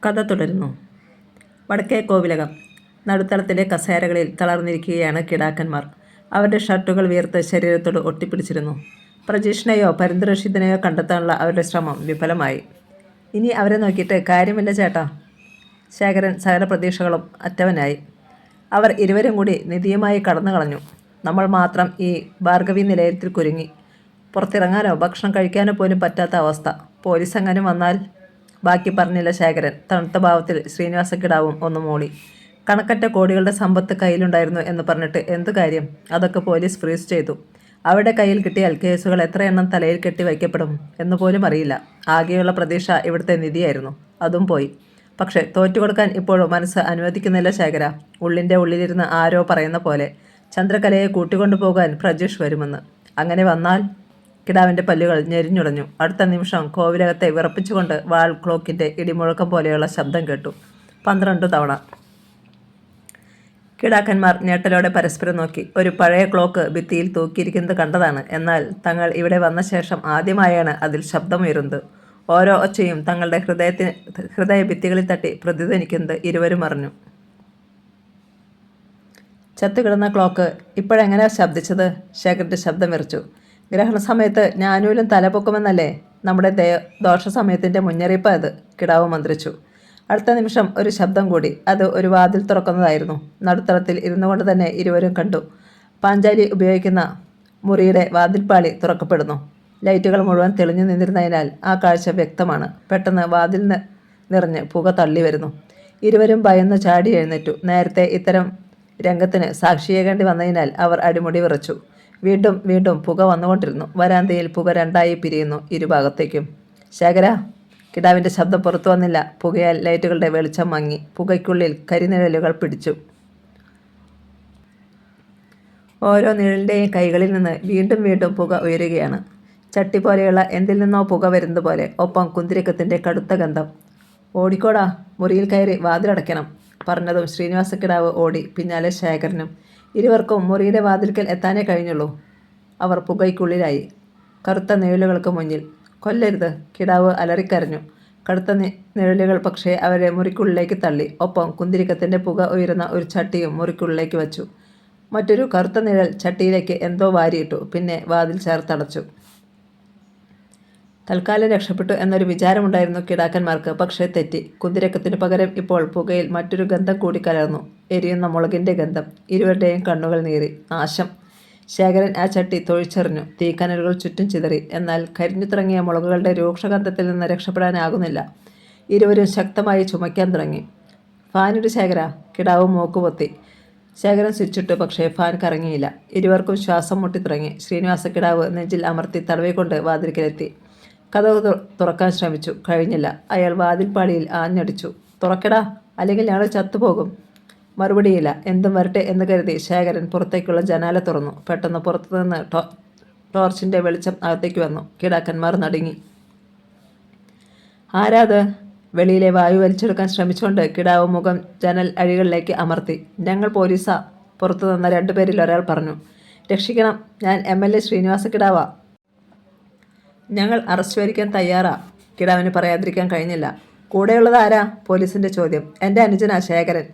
കഥ തുടരുന്നു. വടക്കേ കോവിലകം. നടുത്തളത്തിലെ കസേരകളിൽ തളർന്നിരിക്കുകയാണ് കിടാക്കന്മാർ. അവരുടെ ഷർട്ടുകൾ വിയർത്ത് ശരീരത്തോട് ഒട്ടിപ്പിടിച്ചിരുന്നു. പ്രജീഷിനെയോ പരിന്തരക്ഷിതനെയോ കണ്ടെത്താനുള്ള അവരുടെ ശ്രമം വിഫലമായി. ഇനി അവരെ നോക്കിയിട്ട് കാര്യമില്ല ചേട്ടാ. ശേഖരൻ സകല പ്രതീക്ഷകളും അറ്റവനായി. അവർ ഇരുവരും കൂടി നിധിയുമായി കടന്നു കളഞ്ഞു. നമ്മൾ മാത്രം ഈ ഭാർഗവി നിലയത്തിൽ കുരുങ്ങി. പുറത്തിറങ്ങാനോ ഭക്ഷണം കഴിക്കാനോ പോലും പറ്റാത്ത അവസ്ഥ. പോലീസ് എങ്ങാനും വന്നാൽ? ബാക്കി പറഞ്ഞില്ല ശേഖരൻ. തണുത്ത ഭാവത്തിൽ ശ്രീനിവാസക്കിടാവും ഒന്ന് മൂളി. കണക്കറ്റ കോടികളുടെ സമ്പത്ത് കയ്യിലുണ്ടായിരുന്നു എന്ന് പറഞ്ഞിട്ട് എന്തു കാര്യം? അതൊക്കെ പോലീസ് ഫ്രീസ് ചെയ്തു. അവരുടെ കയ്യിൽ കിട്ടിയാൽ കേസുകൾ എത്ര എണ്ണം തലയിൽ കെട്ടി വയ്ക്കപ്പെടും എന്ന് പോലും അറിയില്ല. ആകെയുള്ള പ്രതീക്ഷ ഇവിടുത്തെ നിധിയായിരുന്നു. അതും പോയി. പക്ഷെ തോറ്റുകൊടുക്കാൻ ഇപ്പോഴും മനസ്സ് അനുവദിക്കുന്നില്ല ശേഖര. ഉള്ളിൻ്റെ ഉള്ളിലിരുന്ന് ആരോ പറയുന്ന പോലെ ചന്ദ്രകലയെ കൂട്ടിക്കൊണ്ടുപോകാൻ പ്രജീഷ് വരുമെന്ന്. അങ്ങനെ വന്നാൽ? കിടാവിൻ്റെ പല്ലുകൾ ഞെരിഞ്ഞുടഞ്ഞു. അടുത്ത നിമിഷം കോവിലകത്തെ വിറപ്പിച്ചുകൊണ്ട് വാൾ ക്ലോക്കിൻ്റെ ഇടിമുഴക്കം പോലെയുള്ള ശബ്ദം കേട്ടു. 12 തവണ. കിടാക്കന്മാർ ഞെട്ടലോടെ പരസ്പരം നോക്കി. ഒരു പഴയ ക്ലോക്ക് ഭിത്തിയിൽ തൂക്കിയിരിക്കുന്നത് കണ്ടതാണ്. എന്നാൽ തങ്ങൾ ഇവിടെ വന്ന ശേഷം ആദ്യമായാണ് അതിൽ ശബ്ദമുയരുന്നത്. ഓരോ ഒച്ചയും തങ്ങളുടെ ഹൃദയ ഭിത്തികളിൽ തട്ടി പ്രതിധ്വനിക്കുന്നത് ഇരുവരും അറിഞ്ഞു. ചത്തുകിടന്ന ക്ലോക്ക് ഇപ്പോഴെങ്ങനെയാ ശബ്ദിച്ചത്? ശേഖരൻ്റെ ശബ്ദം വിറച്ചു. ഗ്രഹണ സമയത്ത് ഞാനൂലും തലപൊക്കുമെന്നല്ലേ നമ്മുടെ ദോഷ സമയത്തിൻ്റെ മുന്നറിയിപ്പ് അത്, കിടാവ് മന്ത്രിച്ചു. അടുത്ത നിമിഷം ഒരു ശബ്ദം കൂടി. അത് ഒരു വാതിൽ തുറക്കുന്നതായിരുന്നു. നടുത്തളത്തിൽ ഇരുന്നു കൊണ്ട് തന്നെ ഇരുവരും കണ്ടു. പാഞ്ചാലി ഉപയോഗിക്കുന്ന മുറിയുടെ വാതിൽപ്പാളി തുറക്കപ്പെടുന്നു. ലൈറ്റുകൾ മുഴുവൻ തെളിഞ്ഞു നിന്നിരുന്നതിനാൽ ആ കാഴ്ച വ്യക്തമാണ്. പെട്ടെന്ന് വാതിൽ നിറഞ്ഞ് പുക തള്ളി വരുന്നു. ഇരുവരും ഭയന്ന് ചാടി എഴുന്നേറ്റു. നേരത്തെ ഇത്തരം രംഗത്തിന് സാക്ഷിയേകേണ്ടി വന്നതിനാൽ അവർ അടിമുടി വിറച്ചു. വീണ്ടും വീണ്ടും പുക വന്നുകൊണ്ടിരുന്നു. വരാന്തയിൽ പുക രണ്ടായി പിരിയുന്നു ഇരുഭാഗത്തേക്കും. ശേഖര! കിടാവിൻ്റെ ശബ്ദം പുറത്തു വന്നില്ല. പുകയാൽ ലൈറ്റുകളുടെ വെളിച്ചം മങ്ങി. പുകയ്ക്കുള്ളിൽ കരിനിഴലുകൾ പിടിച്ചു. ഓരോ നിഴലിൻ്റെയും കൈകളിൽ നിന്ന് വീണ്ടും വീണ്ടും പുക ഉയരുകയാണ്. ചട്ടി പോലെയുള്ള എന്തിൽ നിന്നോ പുക വരുന്നത് പോലെ. ഒപ്പം കുന്തിരിക്കത്തിൻ്റെ കടുത്ത ഗന്ധം. ഓടിക്കോടാ, മുറിയിൽ കയറി വാതിലടയ്ക്കണം. പറഞ്ഞതും ശ്രീനിവാസക്കിടാവ് ഓടി. പിന്നാലെ ശേഖരനും. ഇരുവർക്കും മുറിയുടെ വാതിൽക്കൽ എത്താനേ കഴിഞ്ഞുള്ളൂ. അവർ പുകയ്ക്കുള്ളിലായി. കറുത്ത നിഴലുകൾക്ക് മുന്നിൽ. കൊല്ലരുത്! കിടാവ് അലറിക്കരഞ്ഞു. കടുത്ത നിഴലുകൾ പക്ഷേ അവരെ മുറിക്കുള്ളിലേക്ക് തള്ളി. ഒപ്പം കുന്തിരിക്കത്തിൻ്റെ പുക ഉയരുന്ന ഒരു ചട്ടിയും മുറിക്കുള്ളിലേക്ക് വച്ചു. മറ്റൊരു കറുത്ത നിഴൽ ചട്ടിയിലേക്ക് എന്തോ വാരിയിട്ടു. പിന്നെ വാതിൽ ചേർത്തടച്ചു. തൽക്കാലം രക്ഷപ്പെട്ടു എന്നൊരു വിചാരമുണ്ടായിരുന്നു കിടാക്കന്മാർക്ക്. പക്ഷേ തെറ്റി. കുന്തിരക്കത്തിനു പകരം ഇപ്പോൾ പുകയിൽ മറ്റൊരു ഗന്ധം കൂടി കലർന്നു. എരിയുന്ന മുളകിൻ്റെ ഗന്ധം. ഇരുവരുടെയും കണ്ണുകൾ നീറി. നാശം! ശേഖരൻ ആ ചട്ടി തൊഴിച്ചെറിഞ്ഞു. തീക്കനലുകൾ ചുറ്റും ചിതറി. എന്നാൽ കരിഞ്ഞു തുടങ്ങിയ മുളകുകളുടെ രൂക്ഷഗന്ധത്തിൽ നിന്ന് രക്ഷപ്പെടാനാകുന്നില്ല. ഇരുവരും ശക്തമായി ചുമയ്ക്കാൻ തുടങ്ങി. ഫാനിട്ട് ശേഖര! കിടാവ് മൂക്കുപൊത്തി. ശേഖരൻ സ്വിച്ചിട്ടു. പക്ഷേ ഫാൻ കറങ്ങിയില്ല. ഇരുവർക്കും ശ്വാസം മുട്ടി തുടങ്ങി. ശ്രീനിവാസക്കിടാവ് നെഞ്ചിൽ അമർത്തി തടവിക്കൊണ്ട് വാതിൽക്കലെത്തി. കതവ് തുറക്കാൻ ശ്രമിച്ചു. കഴിഞ്ഞില്ല. അയാൾ വാതിൽപ്പാളിയിൽ ആഞ്ഞടിച്ചു. തുറക്കടാ, അല്ലെങ്കിൽ ഞങ്ങൾ ചത്തുപോകും. മറുപടിയില്ല. എന്തും വരട്ടെ എന്ന് കരുതി ശേഖരൻ പുറത്തേക്കുള്ള ജനാല തുറന്നു. പെട്ടെന്ന് പുറത്തുനിന്ന് ടോർച്ചിൻ്റെ വെളിച്ചം അകത്തേക്ക് വന്നു. കിടാക്കന്മാർ നടുങ്ങി. ആരാത്? വെളിയിലെ വായു വലിച്ചെടുക്കാൻ ശ്രമിച്ചുകൊണ്ട് കിടാവ് മുഖം ജനൽ അഴികളിലേക്ക് അമർത്തി. ഞങ്ങൾ പോലീസാ, പുറത്തു നിന്ന 2 പേരിൽ ഒരാൾ പറഞ്ഞു. രക്ഷിക്കണം, ഞാൻ MLA ശ്രീനിവാസക്കിടാവാ. ഞങ്ങൾ അറസ്റ്റ് വരിക്കാൻ തയ്യാറാ. കിടാവിന് പറയാതിരിക്കാൻ കഴിഞ്ഞില്ല. കൂടെയുള്ളത് ആരാ? പോലീസിൻ്റെ ചോദ്യം. എൻ്റെ അനുജനാ ശേഖരൻ.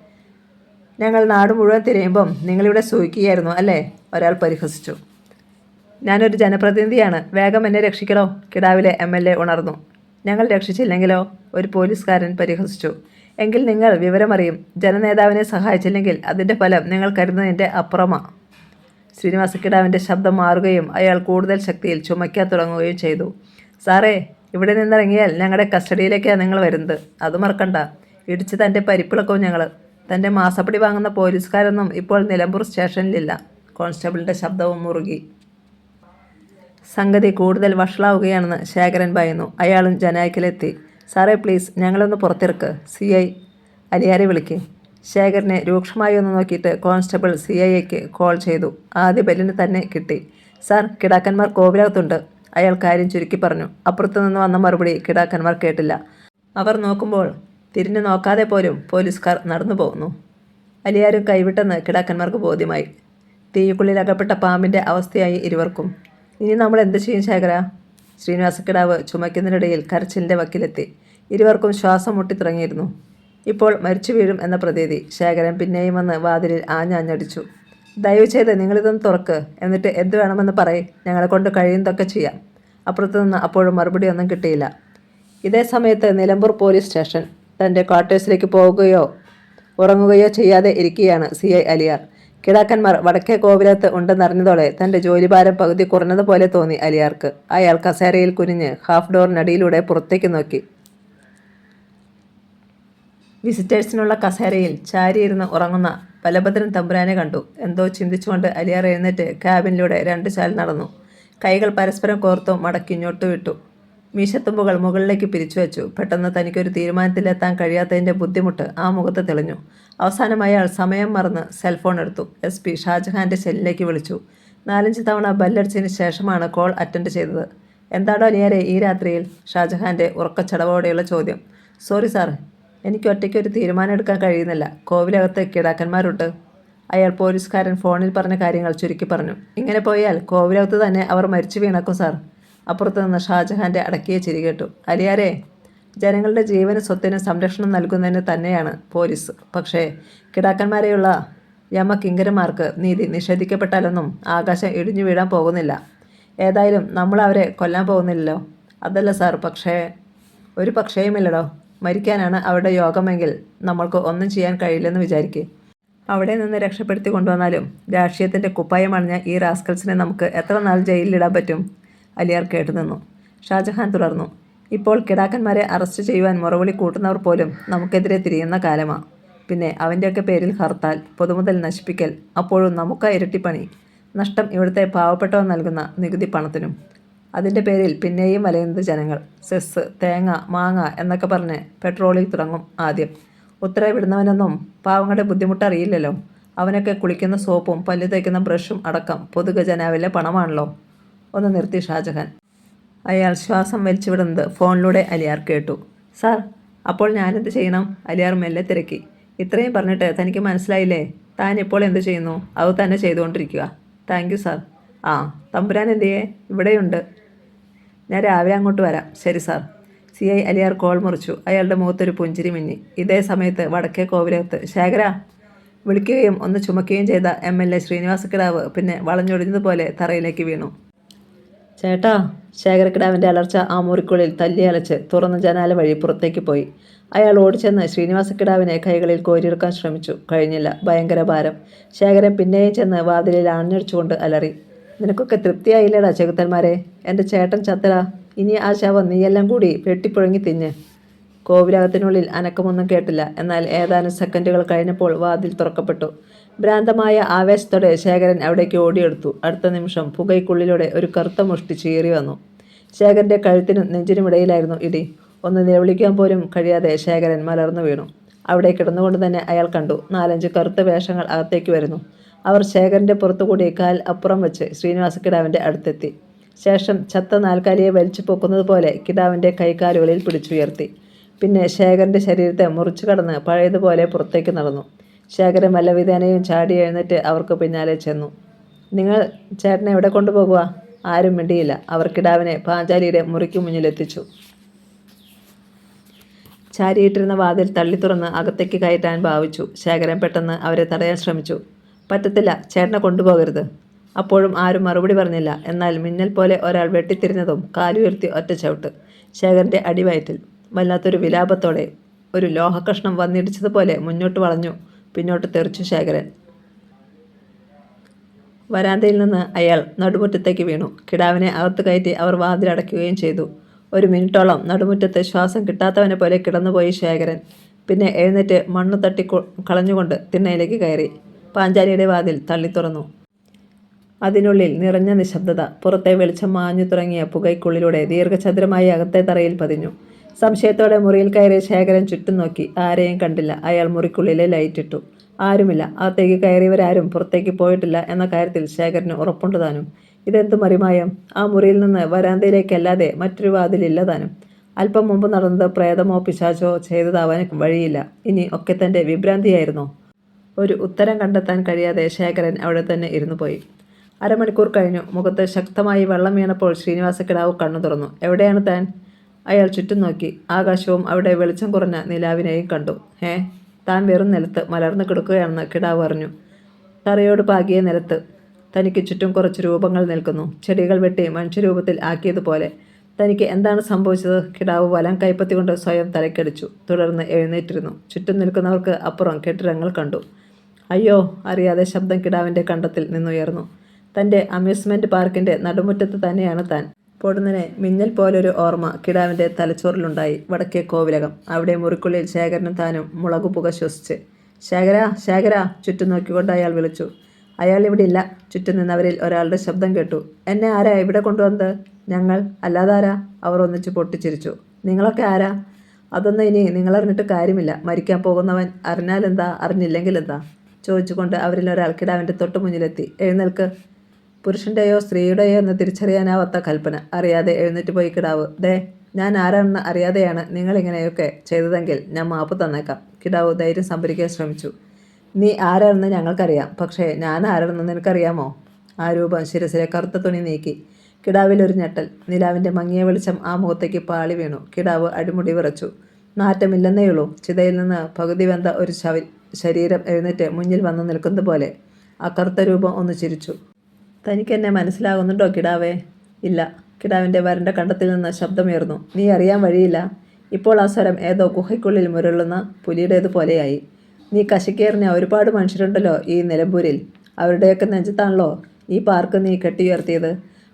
ഞങ്ങൾ നാട് മുഴുവൻ തിരയുമ്പം നിങ്ങളിവിടെ സൂഹിക്കുകയായിരുന്നു അല്ലേ? ഒരാൾ പരിഹസിച്ചു. ഞാനൊരു ജനപ്രതിനിധിയാണ്. വേഗം എന്നെ രക്ഷിക്കണോ? കിടാവിലെ MLA ഉണർന്നു. ഞങ്ങൾ രക്ഷിച്ചില്ലെങ്കിലോ? ഒരു പോലീസുകാരൻ പരിഹസിച്ചു. എങ്കിൽ നിങ്ങൾ വിവരമറിയും. ജനനേതാവിനെ സഹായിച്ചില്ലെങ്കിൽ അതിൻ്റെ ഫലം നിങ്ങൾ കരുതുന്നതിൻ്റെ അപ്പുറമാണ്. ശ്രീനിവാസക്കിടാവിൻ്റെ ശബ്ദം മാറുകയും അയാൾ കൂടുതൽ ശക്തിയിൽ ചുമയ്ക്കാൻ തുടങ്ങുകയും ചെയ്തു. സാറേ, ഇവിടെ നിന്നിറങ്ങിയാൽ ഞങ്ങളുടെ കസ്റ്റഡിയിലേക്കാണ് നിങ്ങൾ വരുന്നത്. അത് മറക്കണ്ട. ഇടിച്ച് തൻ്റെ പരിപ്പിളക്കവും ഞങ്ങൾ. തൻ്റെ മാസപ്പടി വാങ്ങുന്ന പോലീസുകാരൊന്നും ഇപ്പോൾ നിലമ്പൂർ സ്റ്റേഷനിലില്ല. കോൺസ്റ്റബിളിൻ്റെ ശബ്ദവും മുറുകി. സംഗതി കൂടുതൽ വഷളാവുകയാണെന്ന് ശേഖരൻ ഭയന്നു. അയാളും ജനായ്ക്കലെത്തി. സാറേ പ്ലീസ്, ഞങ്ങളൊന്ന് പുറത്തിറക്ക്. CI അലിയാരെ വിളിക്ക്. ശേഖരനെ രൂക്ഷമായി ഒന്ന് നോക്കിയിട്ട് കോൺസ്റ്റബിൾ CIക്ക് കോൾ ചെയ്തു. ആദ്യ ബെല്ലിന് തന്നെ കിട്ടി. സാർ, കിടാക്കന്മാർ കോവിലകത്തുണ്ട്. അയാൾ കാര്യം ചുരുക്കി പറഞ്ഞു. അപ്പുറത്തു നിന്ന് വന്ന മറുപടി കിടാക്കന്മാർ കേട്ടില്ല. അവർ നോക്കുമ്പോൾ തിരിഞ്ഞു നോക്കാതെ പോലും പോലീസുകാർ നടന്നു പോകുന്നു. അലിയാരും കൈവിട്ടെന്ന് കിടാക്കന്മാർക്ക് ബോധ്യമായി. തീയുക്കുള്ളിൽ അകപ്പെട്ട പാമ്പിൻ്റെ അവസ്ഥയായി ഇരുവർക്കും. ഇനി നമ്മൾ എന്ത് ചെയ്യും ശേഖര? ശ്രീനിവാസക്കിടാവ് ചുമയ്ക്കുന്നതിനിടയിൽ കരച്ചിലിൻ്റെ വക്കിലെത്തി. ഇരുവർക്കും ശ്വാസം മുട്ടിത്തുടങ്ങിയിരുന്നു. ഇപ്പോൾ മരിച്ചു വീഴും എന്ന പ്രതീതി. ശേഖരൻ പിന്നെയും വന്ന് വാതിലിൽ ആഞ്ഞടിച്ചു. ദയവ് ചെയ്ത് നിങ്ങളിതൊന്ന് തുറക്ക്. എന്നിട്ട് എന്ത് വേണമെന്ന് പറയ്. ഞങ്ങളെക്കൊണ്ട് കഴിയുന്നതൊക്കെ ചെയ്യാം. അപ്പുറത്തുനിന്ന് അപ്പോഴും മറുപടിയൊന്നും കിട്ടിയില്ല. ഇതേ സമയത്ത് നിലമ്പൂർ പോലീസ് സ്റ്റേഷൻ. തൻ്റെ ക്വാർട്ടേഴ്സിലേക്ക് പോവുകയോ ഉറങ്ങുകയോ ചെയ്യാതെ ഇരിക്കുകയാണ് CI അലിയാർ. കിടാക്കന്മാർ വടക്കേ കോവിലകത്ത് ഉണ്ടെന്നറിഞ്ഞതോടെ തൻ്റെ ജോലിഭാരം പകുതി കുറഞ്ഞതുപോലെ തോന്നി അലിയാർക്ക്. അയാൾ കസേരയിൽ കുനിഞ്ഞ് ഹാഫ് ഡോറിനടിയിലൂടെ പുറത്തേക്ക് നോക്കി. വിസിറ്റേഴ്സിനുള്ള കസേരയിൽ ചാരിയിരുന്ന് ഉറങ്ങുന്ന ബലഭദ്രൻ തമ്പുരാനെ കണ്ടു. എന്തോ ചിന്തിച്ചുകൊണ്ട് അലിയാർ എഴുന്നേറ്റ് ക്യാബിനിലൂടെ 2 ചാൽ നടന്നു. കൈകൾ പരസ്പരം കോർത്തു മടക്കിഞ്ഞോട്ടു വിട്ടു. മീശത്തുമ്പുകൾ മുകളിലേക്ക് പിരിച്ചു വെച്ചു. പെട്ടെന്ന് തനിക്കൊരു തീരുമാനത്തിലെത്താൻ കഴിയാത്തതിൻ്റെ ബുദ്ധിമുട്ട് ആ മുഖത്ത് തെളിഞ്ഞു. അവസാനം അയാൾ സമയം മറന്ന് സെൽഫോൺ എടുത്തു. SP ഷാജഹാൻ്റെ സെല്ലിലേക്ക് വിളിച്ചു. 4-5 തവണ ബെല്ലടിച്ചതിന് ശേഷമാണ് കോൾ അറ്റൻഡ് ചെയ്തത്. എന്താടോ അലിയാരെ ഈ രാത്രിയിൽ? ഷാജഹാൻ്റെ ഉറക്കച്ചടവോടെയുള്ള ചോദ്യം. സോറി സാർ, എനിക്ക് ഒറ്റയ്ക്കൊരു തീരുമാനം എടുക്കാൻ കഴിയുന്നില്ല. കോവിലകത്ത് കിടാക്കന്മാരുണ്ട്. അയാൾ പോലീസുകാരൻ ഫോണിൽ പറഞ്ഞ കാര്യങ്ങൾ ചുരുക്കി പറഞ്ഞു. ഇങ്ങനെ പോയാൽ കോവിലകത്ത് തന്നെ അവർ മരിച്ചു വീണക്കും സാർ. അപ്പുറത്ത് നിന്ന് ഷാജഹാൻ്റെ അടക്കിയ ചിരി കേട്ടു. അലിയാരെ, ജനങ്ങളുടെ ജീവനും സ്വത്തിനും സംരക്ഷണം നൽകുന്നതിന് തന്നെയാണ് പോലീസ്. പക്ഷേ കിടാക്കന്മാരെയുള്ള യമകിങ്കരന്മാർക്ക് നീതി നിഷേധിക്കപ്പെട്ടാലൊന്നും ആകാശം ഇടിഞ്ഞു വീഴാൻ പോകുന്നില്ല. ഏതായാലും നമ്മൾ അവരെ കൊല്ലാൻ പോകുന്നില്ലല്ലോ. അതല്ല സാർ, പക്ഷേ ഒരു പക്ഷേയുമില്ലടോ. മരിക്കാനാണ് അവരുടെ യോഗമെങ്കിൽ നമ്മൾക്ക് ഒന്നും ചെയ്യാൻ കഴിയില്ലെന്ന് വിചാരിക്കുക. അവിടെ നിന്ന് രക്ഷപ്പെടുത്തി കൊണ്ടുവന്നാലും രാഷ്ട്രീയത്തിൻ്റെ കുപ്പായം അണിഞ്ഞ ഈ റാസ്കൽസിനെ നമുക്ക് എത്ര നാൾ ജയിലിലിടാൻ പറ്റും? അലിയാർ കേട്ടുനിന്നു. ഷാജഹാൻ തുടർന്നു. ഇപ്പോൾ കിടാക്കന്മാരെ അറസ്റ്റ് ചെയ്യുവാൻ മുറവിളി കൂട്ടുന്നവർ പോലും നമുക്കെതിരെ തിരിയുന്ന കാലമാണ്. പിന്നെ അവൻ്റെയൊക്കെ പേരിൽ ഹർത്താൽ, പൊതുമുതൽ നശിപ്പിക്കൽ, അപ്പോഴും നമുക്കാ ഇരട്ടിപ്പണി. നഷ്ടം ഇവിടുത്തെ പാവപ്പെട്ടവർ നൽകുന്ന നികുതി പണത്തിനും. അതിൻ്റെ പേരിൽ പിന്നെയും വലയുന്നത് ജനങ്ങൾ. സെസ്, തേങ്ങ, മാങ്ങ എന്നൊക്കെ പറഞ്ഞ് പെട്രോളിൽ തുടങ്ങും ആദ്യം. ഉത്തരവിടുന്നവനൊന്നും പാവങ്ങളുടെ ബുദ്ധിമുട്ടറിയില്ലല്ലോ. അവനൊക്കെ കുളിക്കുന്ന സോപ്പും പല്ല് തേക്കുന്ന ബ്രഷും അടക്കം പൊതുഖജനാവിലെ പണമാണല്ലോ. ഒന്ന് നിർത്തി ഷാജഹാൻ. അയാൾ ശ്വാസം വലിച്ചുവിടുന്നത് ഫോണിലൂടെ അലിയാർ കേട്ടു. സാർ, അപ്പോൾ ഞാനെന്ത് ചെയ്യണം? അലിയാർ മെല്ലെ തിരക്കി. ഇത്രയും പറഞ്ഞിട്ട് തനിക്ക് മനസ്സിലായില്ലേ? താൻ ഇപ്പോൾ എന്ത് ചെയ്യുന്നു അത് തന്നെ ചെയ്തുകൊണ്ടിരിക്കുക. Thank you sir. ആ, തമ്പുരാൻ എന്തിയേ? ഇവിടെയുണ്ട്. ഞാൻ രാവിലെ അങ്ങോട്ട് വരാം. ശരി സാർ. CI അലിയാർ കോൾ മുറിച്ചു. അയാളുടെ മുഖത്തൊരു പുഞ്ചിരി മിന്നി. ഇതേ സമയത്ത് വടക്കേ കോവിലകത്ത് ശേഖര വിളിക്കുകയും ഒന്ന് ചുമക്കുകയും ചെയ്ത MLA ശ്രീനിവാസക്കിടാവ് പിന്നെ വളഞ്ഞൊടിഞ്ഞതുപോലെ തറയിലേക്ക് വീണു. ചേട്ടാ! ശേഖരക്കിടാവിൻ്റെ അലർച്ച ആ മുറിക്കുള്ളിൽ തല്ലി അലച്ച് തുറന്ന ജനാല വഴി പുറത്തേക്ക് പോയി. അയാൾ ഓടിച്ചെന്ന് ശ്രീനിവാസക്കിടാവിനെ കൈകളിൽ കോരിയെടുക്കാൻ ശ്രമിച്ചു. കഴിഞ്ഞില്ല. ഭയങ്കര ഭാരം. ശേഖരൻ പിന്നെയും ചെന്ന് വാതിലിൽ ആഞ്ഞടിച്ചുകൊണ്ട് അലറി. നിനക്കൊക്കെ തൃപ്തിയായില്ലേടാ ചെകുത്തന്മാരെ? എൻ്റെ ചേട്ടൻ ചത്തടാ. ഇനി ആ ശവം നീയെല്ലാം കൂടി വെട്ടിപ്പുഴങ്ങി തിന്ന്. കോവിലകത്തിനുള്ളിൽ അനക്കമൊന്നും കേട്ടില്ല. എന്നാൽ ഏതാനും സെക്കൻഡുകൾ കഴിഞ്ഞപ്പോൾ വാതിൽ തുറക്കപ്പെട്ടു. ഭ്രാന്തമായ ആവേശത്തോടെ ശേഖരൻ അവിടേക്ക് ഓടിയെടുത്തു. അടുത്ത നിമിഷം പുകയ്ക്കുള്ളിലൂടെ ഒരു കറുത്ത മുഷ്ടി ചീറി വന്നു. ശേഖരൻ്റെ കഴുത്തിനും നെഞ്ചിനുമിടയിലായിരുന്നു ഇടി. ഒന്ന് നിലവിളിക്കാൻ പോലും കഴിയാതെ ശേഖരൻ മലർന്നു വീണു. അവിടെ കിടന്നുകൊണ്ട് തന്നെ അയാൾ കണ്ടു 4-5 കറുത്ത വേഷങ്ങൾ അകത്തേക്ക് വരുന്നു. അവർ ശേഖരൻ്റെ പുറത്തുകൂടി കാൽ അപ്പുറം വെച്ച് ശ്രീനിവാസക്കിടാവിൻ്റെ അടുത്തെത്തി. ശേഷം ചത്ത നാൽക്കാലിയെ വലിച്ചു പൊക്കുന്നത് പോലെ കിടാവിൻ്റെ കൈകാലുകളിൽ പിടിച്ചുയർത്തി. പിന്നെ ശേഖരൻ്റെ ശരീരത്തെ മുറിച്ചു കടന്ന് പഴയതുപോലെ പുറത്തേക്ക് നടന്നു. ശേഖരൻ വല്ലവിധേനയും ചാടി എഴുന്നേറ്റ് അവർക്ക് പിന്നാലെ ചെന്നു. നിങ്ങൾ ചേട്ടനെ എവിടെ കൊണ്ടുപോകുക? ആരും മിണ്ടിയില്ല. അവർ കിടാവിനെ പാഞ്ചാലിയുടെ മുറിക്ക് മുന്നിലെത്തിച്ചു. ചാരിയിട്ടിരുന്ന വാതിൽ തള്ളി തുറന്ന് അകത്തേക്ക് കയറ്റാൻ ഭാവിച്ചു. ശേഖരൻ പെട്ടെന്ന് അവരെ തടയാൻ ശ്രമിച്ചു. പറ്റത്തില്ല, ചേട്ടനെ കൊണ്ടുപോകരുത്. അപ്പോഴും ആരും മറുപടി പറഞ്ഞില്ല. എന്നാൽ മിന്നൽ പോലെ ഒരാൾ വെട്ടിത്തിരിഞ്ഞതും കാലുയർത്തി ഒറ്റ ചവിട്ട്. ശേഖരൻ്റെ അടിവയറ്റിൽ. വല്ലാത്തൊരു വിലാപത്തോടെ ഒരു ലോഹക്കഷ്ണം വന്നിടിച്ചതുപോലെ മുന്നോട്ട് വളഞ്ഞു പിന്നോട്ട് തെറിച്ചു ശേഖരൻ. വരാന്തയിൽ നിന്ന് അയാൾ നടുമുറ്റത്തേക്ക് വീണു. കിടാവിനെ അകത്ത് കയറ്റി അവർ വാതിലടയ്ക്കുകയും ചെയ്തു. 1 മിനിറ്റോളം നടുമുറ്റത്ത് ശ്വാസം കിട്ടാത്തവനെ പോലെ കിടന്നുപോയി ശേഖരൻ. പിന്നെ എഴുന്നേറ്റ് മണ്ണു തട്ടി കളഞ്ഞുകൊണ്ട് തിണ്ണയിലേക്ക് കയറി. പാഞ്ചാലിയുടെ വാതിൽ തള്ളി തുറന്നു. അതിനുള്ളിൽ നിറഞ്ഞ നിശബ്ദത. പുറത്തെ വെളിച്ചം മാഞ്ഞു തുടങ്ങിയ പുകയ്ക്കുള്ളിലൂടെ ദീർഘചതുരമായി അകത്തെ തറയിൽ പതിഞ്ഞു. സംശയത്തോടെ മുറിയിൽ കയറി ശേഖരൻ ചുറ്റും നോക്കി. ആരെയും കണ്ടില്ല. അയാൾ മുറിക്കുള്ളിലെ ലൈറ്റിട്ടു. ആരുമില്ല. അകത്തേക്ക് കയറിയവരാരും പുറത്തേക്ക് പോയിട്ടില്ല എന്ന കാര്യത്തിൽ ശേഖരന് ഉറപ്പുണ്ട് താനും. ഇതെന്തു മറിമായം! ആ മുറിയിൽ നിന്ന് വരാന്തയിലേക്കല്ലാതെ മറ്റൊരു വാതിലില്ല താനും. അല്പം മുമ്പ് നടന്നത് പ്രേതമോ പിശാചോ ചെയ്തതാവാൻ വഴിയില്ല. ഇനി ഒക്കെ തൻ്റെ വിഭ്രാന്തിയായിരുന്നോ? ഒരു ഉത്തരം കണ്ടെത്താൻ കഴിയാതെ ശേഖരൻ അവിടെ തന്നെ ഇരുന്നു പോയി. അരമണിക്കൂർ കഴിഞ്ഞു. മുഖത്ത് ശക്തമായി വെള്ളം വീണപ്പോൾ ശ്രീനിവാസക്കിടാവ് കണ്ണു തുറന്നു. എവിടെയാണ് താൻ? അയാൾ ചുറ്റും നോക്കി. ആകാശവും അവിടെ വെളിച്ചം കുറഞ്ഞ നിലാവിനെയും കണ്ടു. താൻ വെറും നിലത്ത് മലർന്നു കിടക്കുകയാണെന്ന് കിടാവ് അറിഞ്ഞു. തറയോട് പാകിയ നിലത്ത് തനിക്ക് ചുറ്റും കുറച്ച് രൂപങ്ങൾ നിൽക്കുന്നു. ചെടികൾ വെട്ടി മനുഷ്യരൂപത്തിൽ ആക്കിയതുപോലെ. തനിക്ക് എന്താണ് സംഭവിച്ചത്? കിടാവ് വലം കൈപ്പത്തി കൊണ്ട് സ്വയം തലക്കടിച്ചു. തുടർന്ന് എഴുന്നേറ്റിരുന്നു. ചുറ്റും നിൽക്കുന്നവർക്ക് അപ്പുറം കെട്ടിടങ്ങൾ കണ്ടു. അയ്യോ! അറിയാതെ ശബ്ദം കിടാവിൻ്റെ കണ്ടത്തിൽ നിന്നുയർന്നു. തൻ്റെ അമ്യൂസ്മെൻറ്റ് പാർക്കിൻ്റെ നടുമുറ്റത്ത് തന്നെയാണ് താൻ. പൊടുന്നനെ മിന്നൽ പോലൊരു ഓർമ്മ കിടാവിൻ്റെ തലച്ചോറിലുണ്ടായി. വടക്കേ കോവിലകം. അവിടെ മുറിക്കുള്ളിൽ ശേഖരനും താനും മുളകുപുക ശ്വസിച്ച്. ശേഖര! ചുറ്റും നോക്കിക്കൊണ്ട് അയാൾ വിളിച്ചു. അയാൾ ഇവിടെ ഇല്ല. ചുറ്റും നിന്നവരിൽ ഒരാളുടെ ശബ്ദം കേട്ടു. എന്നെ ആരാ ഇവിടെ കൊണ്ടുവന്നത്? ഞങ്ങൾ. അല്ലാതാരാ? അവർ ഒന്നിച്ച് പൊട്ടിച്ചിരിച്ചു. നിങ്ങളൊക്കെ ആരാ? അതൊന്നും ഇനി നിങ്ങളറിഞ്ഞിട്ട് കാര്യമില്ല. മരിക്കാൻ പോകുന്നവൻ അറിഞ്ഞാലെന്താ, അറിഞ്ഞില്ലെങ്കിലെന്താ? ചോദിച്ചുകൊണ്ട് അവരിൽ ഒരാൾ കിടാവിൻ്റെ തൊട്ടു മുന്നിലെത്തി. എഴുന്നേൽക്ക്! പുരുഷൻ്റെയോ സ്ത്രീയുടെയോ എന്ന് തിരിച്ചറിയാനാവാത്ത കൽപ്പന. അറിയാതെ എഴുന്നേറ്റ് പോയി കിടാവ്. ഞാൻ ആരാണെന്ന് അറിയാതെയാണ് നിങ്ങളിങ്ങനെയൊക്കെ ചെയ്തതെങ്കിൽ ഞാൻ മാപ്പ് തന്നേക്കാം. കിടാവ് ധൈര്യം സംഭരിക്കാൻ ശ്രമിച്ചു. നീ ആരാണെന്ന് ഞങ്ങൾക്കറിയാം. പക്ഷേ ഞാൻ ആരാണെന്ന് നിനക്കറിയാമോ? ആ രൂപം ശിരസിലെ കറുത്ത തുണി നീക്കി. കിടാവിലൊരു ഞെട്ടൽ. നിലാവിൻ്റെ മങ്ങിയ വെളിച്ചം ആ മുഖത്തേക്ക് പാളി വീണു. കിടാവ് അടിമുടി വിറച്ചു. നാറ്റമില്ലെന്നേയുള്ളൂ. ചിതയിൽ നിന്ന് പകുതി വെന്ത ഒരു ശരീരം എഴുന്നേറ്റ് മുന്നിൽ വന്നു നിൽക്കുന്നത് പോലെ. ആ കറുത്ത രൂപം ഒന്ന് ചിരിച്ചു. തനിക്കെന്നെ മനസ്സിലാകുന്നുണ്ടോ കിടാവേ? ഇല്ല. കിടാവിൻ്റെ വരണ്ട കണ്ടത്തിൽ നിന്ന് ശബ്ദമുയർന്നു. നീ അറിയാൻ വഴിയില്ല. ഇപ്പോൾ ആ സ്വരം ഏതോ ഗുഹയ്ക്കുള്ളിൽ മുരളുന്ന പുലിയുടേതുപോലെയായി. നീ കശിക്കേറിഞ്ഞ ഒരുപാട് മനുഷ്യരുണ്ടല്ലോ ഈ നിലമ്പൂരിൽ. അവരുടെയൊക്കെ നെഞ്ചത്താണല്ലോ ഈ പാർക്ക് നീ കെട്ടിയുയർത്തിയത്.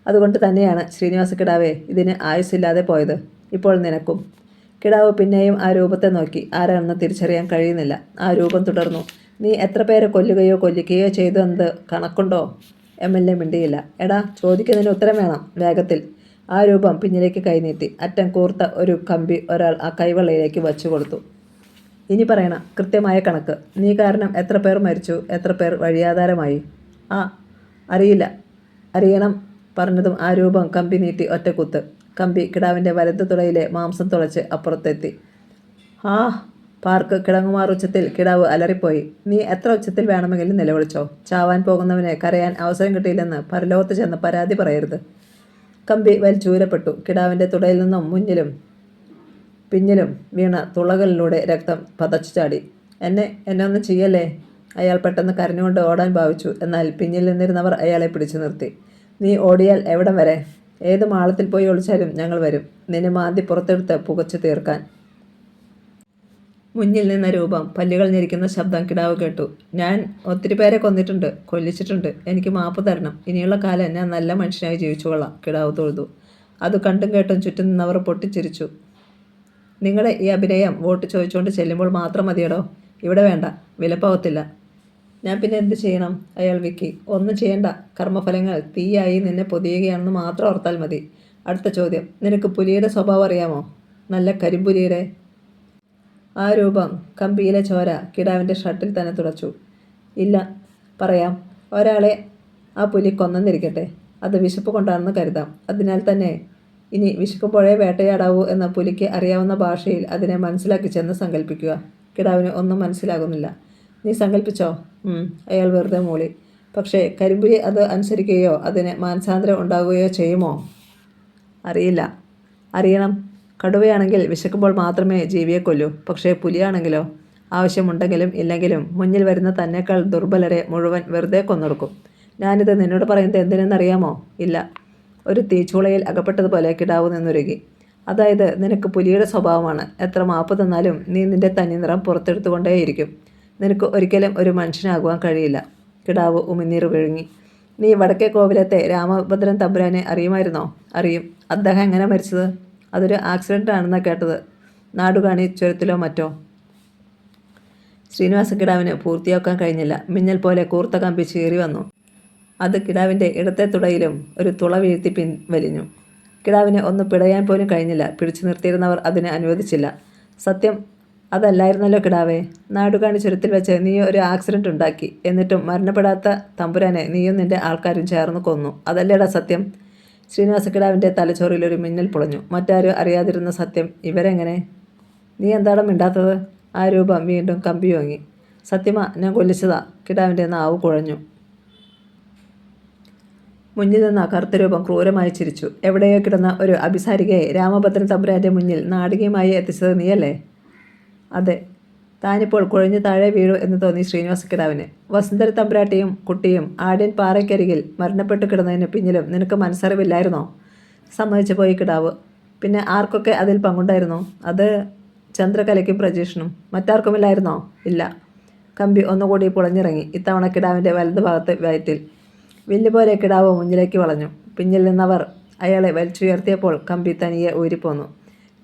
അതുകൊണ്ട് തന്നെയാണ് ശ്രീനിവാസ കിടാവേ ഇതിന് ആയുസ്സില്ലാതെ പോയത്. ഇപ്പോൾ നിനക്കും. കിടാവ് പിന്നെയും ആ രൂപത്തെ നോക്കി. ആരാണെന്ന് തിരിച്ചറിയാൻ കഴിയുന്നില്ല. ആ രൂപം തുടർന്നു. നീ എത്ര പേരെ കൊല്ലിക്കുകയോ ചെയ്തു എന്നത് കണക്കുണ്ടോ? MLA മിണ്ടിയില്ല. എടാ, ചോദിക്കുന്നതിന് ഉത്തരം വേണം. വേഗത്തിൽ. ആ രൂപം പിന്നിലേക്ക് കൈനീട്ടി. അറ്റം കൂർത്ത ഒരു കമ്പി ഒരാൾ ആ കൈവെള്ളയിലേക്ക് വച്ചു കൊടുത്തു. ഇനി പറയണം കൃത്യമായ കണക്ക്. നീ കാരണം എത്ര പേർ മരിച്ചു, എത്ര പേർ വഴിയാധാരമായി? അറിയില്ല. അറിയണം. പറഞ്ഞതും ആ രൂപം കമ്പി നീട്ടി ഒറ്റക്കുത്ത്. കമ്പി കിടാവിൻ്റെ വലതു തുടയിലെ മാംസം തുളച്ച് അപ്പുറത്തെത്തി. പാർക്ക് കിടങ്ങുമാർ ഉച്ചത്തിൽ കിടാവ് അലറിപ്പോയി. നീ എത്ര ഉച്ചത്തിൽ വേണമെങ്കിലും നിലവിളിച്ചോ. ചാവാൻ പോകുന്നവനെ കരയാൻ അവസരം കിട്ടിയില്ലെന്ന് പരലോകത്ത് ചെന്ന് പരാതി പറയരുത്. കമ്പി വലിച്ചൂരപ്പെട്ടു. കിടാവിൻ്റെ തുടയിൽ നിന്നും മുന്നിലും പിന്നിലും വീണ തുളകളിലൂടെ രക്തം പതച്ചു ചാടി. എന്നെ ഒന്നും ചെയ്യല്ലേ! അയാൾ പെട്ടെന്ന് കരഞ്ഞുകൊണ്ട് ഓടാൻ ഭാവിച്ചു. എന്നാൽ പിന്നിൽ നിന്നിരുന്നവർ അയാളെ പിടിച്ചു നിർത്തി. നീ ഓടിയാൽ എവിടം വരെ? ഏത് മാളത്തിൽ പോയി ഒളിച്ചാലും ഞങ്ങൾ വരും. നിന്നെ മാന്തി പുറത്തെടുത്ത് പുകച്ചു തീർക്കാൻ. മുന്നിൽ നിന്ന രൂപം പല്ലുകൾ ഞെരിക്കുന്ന ശബ്ദം കിടാവ് കേട്ടു. ഞാൻ ഒത്തിരി പേരെ കൊല്ലിച്ചിട്ടുണ്ട്. എനിക്ക് മാപ്പ് തരണം. ഇനിയുള്ള കാലം ഞാൻ നല്ല മനുഷ്യനായി ജീവിച്ചുകൊള്ളാം. കിടാവ് തൊഴുതു. അത് കണ്ടും കേട്ടും ചുറ്റും നിന്നവർ പൊട്ടിച്ചിരിച്ചു. നിങ്ങളുടെ ഈ അഭിനയം വോട്ട് ചോദിച്ചുകൊണ്ട് ചെല്ലുമ്പോൾ മാത്രം മതിയടോ. ഇവിടെ വേണ്ട. വിലപ്പോകത്തില്ല. ഞാൻ പിന്നെ എന്ത് ചെയ്യണം? അയാൾ വിക്കി. ഒന്നും ചെയ്യണ്ട. കർമ്മഫലങ്ങൾ തീയായി നിന്നെ പൊതിയുകയാണെന്ന് മാത്രം ഓർത്താൽ മതി. അടുത്ത ചോദ്യം. നിനക്ക് പുലിയുടെ സ്വഭാവം അറിയാമോ? നല്ല കരിമ്പുലിയുടെ. ആ രൂപം കമ്പിയിലെ ചോര കിടാവിൻ്റെ ഷർട്ടിൽ തന്നെ തുടച്ചു. ഇല്ല. പറയാം. ഒരാളെ ആ പുലി കൊന്നെന്നിരിക്കട്ടെ. അത് വിശപ്പ് കൊണ്ടാണെന്ന് കരുതാം. അതിനാൽ തന്നെ ഇനി വിശക്കുമ്പോഴേ വേട്ടയാടാവൂ എന്ന പുലിക്ക് അറിയാവുന്ന ഭാഷയിൽ അതിനെ മനസ്സിലാക്കി ചെന്ന് സങ്കല്പിക്കുക. കിടാവിന് ഒന്നും മനസ്സിലാകുന്നില്ല. നീ സങ്കല്പിച്ചോ? അയാൾ വെറുതെ മൂളി. പക്ഷേ കരിമ്പുലി അത് അനുസരിക്കുകയോ അതിന് മാനസാന്തരം ഉണ്ടാകുകയോ ചെയ്യുമോ? അറിയില്ല. അറിയണം. കടുവയാണെങ്കിൽ വിശക്കുമ്പോൾ മാത്രമേ ജീവിയെ കൊല്ലൂ. പക്ഷേ പുലിയാണെങ്കിലോ ആവശ്യമുണ്ടെങ്കിലും ഇല്ലെങ്കിലും മുന്നിൽ വരുന്ന തന്നേക്കാൾ ദുർബലരെ മുഴുവൻ വെറുതെ കൊന്നൊടുക്കും. ഞാനിത് നിന്നോട് പറയുന്നത് എന്തിനെന്നറിയാമോ? ഇല്ല. ഒരു തീച്ചൂളയിൽ അകപ്പെട്ടതുപോലെ കിടാവ് നിന്നുരുകി. അതായത് നിനക്ക് പുലിയുടെ സ്വഭാവമാണ്. എത്ര മാപ്പ് തന്നാലും നീ നിന്റെ തനിനിറം പുറത്തെടുത്തുകൊണ്ടേയിരിക്കും. നിനക്ക് ഒരിക്കലും ഒരു മനുഷ്യനാകുവാൻ കഴിയില്ല. കിടാവ് ഉമിനീർ വിഴുങ്ങി. നീ വടക്കേ കോവിലത്തെ രാമഭദ്രൻ തമ്പുരാനെ അറിയുമായിരുന്നോ? അറിയും. അദ്ദേഹം എങ്ങനെ മരിച്ചത്? അതൊരു ആക്സിഡൻ്റ് ആണെന്നാണ് കേട്ടത്. നാടുകാണി ചുരത്തിലോ മറ്റോ. ശ്രീനിവാസ കിടാവിന് പൂർത്തിയാക്കാൻ കഴിഞ്ഞില്ല. മിന്നൽ പോലെ കൂർത്ത കമ്പി ചീറി വന്നു. അത് കിടാവിൻ്റെ ഇടത്തെ തുടയിലും ഒരു തുള വീഴ്ത്തി പിൻവലിഞ്ഞു. കിടാവിന് ഒന്ന് പിടയാൻ പോലും കഴിഞ്ഞില്ല. പിടിച്ചു നിർത്തിയിരുന്നവർ അതിനെ അനുവദിച്ചില്ല. സത്യം അതല്ലായിരുന്നല്ലോ കിടാവേ. നാടുകാണി ചുരത്തിൽ വെച്ച് നീ ഒരു ആക്സിഡൻ്റ് ഉണ്ടാക്കി. എന്നിട്ടും മരണപ്പെടാത്ത തമ്പുരാനെ നീയും നിൻ്റെ ആൾക്കാരും ചേർന്ന് കൊന്നു. അതല്ലേടാ സത്യം? ശ്രീനിവാസ കിടാവിൻ്റെ തലച്ചോറിൽ ഒരു മിന്നൽ പൊളഞ്ഞു. മറ്റാരും അറിയാതിരുന്ന സത്യം ഇവരെങ്ങനെ? നീ എന്താണ് മിണ്ടാത്തത്? ആ രൂപം വീണ്ടും കമ്പി വാങ്ങി. സത്യമാ, ഞാൻ കൊല്ലിച്ചതാ. കിടാവിൻ്റെ നാവ് കുഴഞ്ഞു. മുന്നിൽ നിന്ന കറുത്ത രൂപം ക്രൂരമായി ചിരിച്ചു. എവിടെയോ കിടന്ന ഒരു അഭിസാരികയെ രാമഭദ്രൻ തമ്പുരാൻ്റെ മുന്നിൽ നാടകീയമായി എത്തിച്ചത് നീയല്ലേ? അതെ. താനിപ്പോൾ കുഴഞ്ഞു താഴെ വീഴൂ എന്ന് തോന്നി ശ്രീനിവാസക്കിടാവിന്. വസുന്ധര തമ്പുരാട്ടിയും കുട്ടിയും ആഢ്യൻ പാറയ്ക്കരികിൽ മരണപ്പെട്ടു കിടന്നതിന് പിന്നിലും നിനക്ക് മനസ്സറിവില്ലായിരുന്നോ? സമ്മതിച്ചു പോയി കിടാവ്. പിന്നെ ആർക്കൊക്കെ അതിൽ പങ്കുണ്ടായിരുന്നു? അത് ചന്ദ്രകലയ്ക്കും പ്രജീഷനും. മറ്റാർക്കുമില്ലായിരുന്നോ? ഇല്ല. കമ്പി ഒന്നുകൂടി പുളഞ്ഞിറങ്ങി. ഇത്തവണ കിടാവിൻ്റെ വലതുഭാഗത്ത് വയറ്റിൽ. വില്ലുപോലെ കിടാവ് മുന്നിലേക്ക് വളഞ്ഞു. പിന്നിൽ നിന്നവർ അയാളെ വലിച്ചുയർത്തിയപ്പോൾ കമ്പി തനിയെ ഊരിപ്പോന്നു.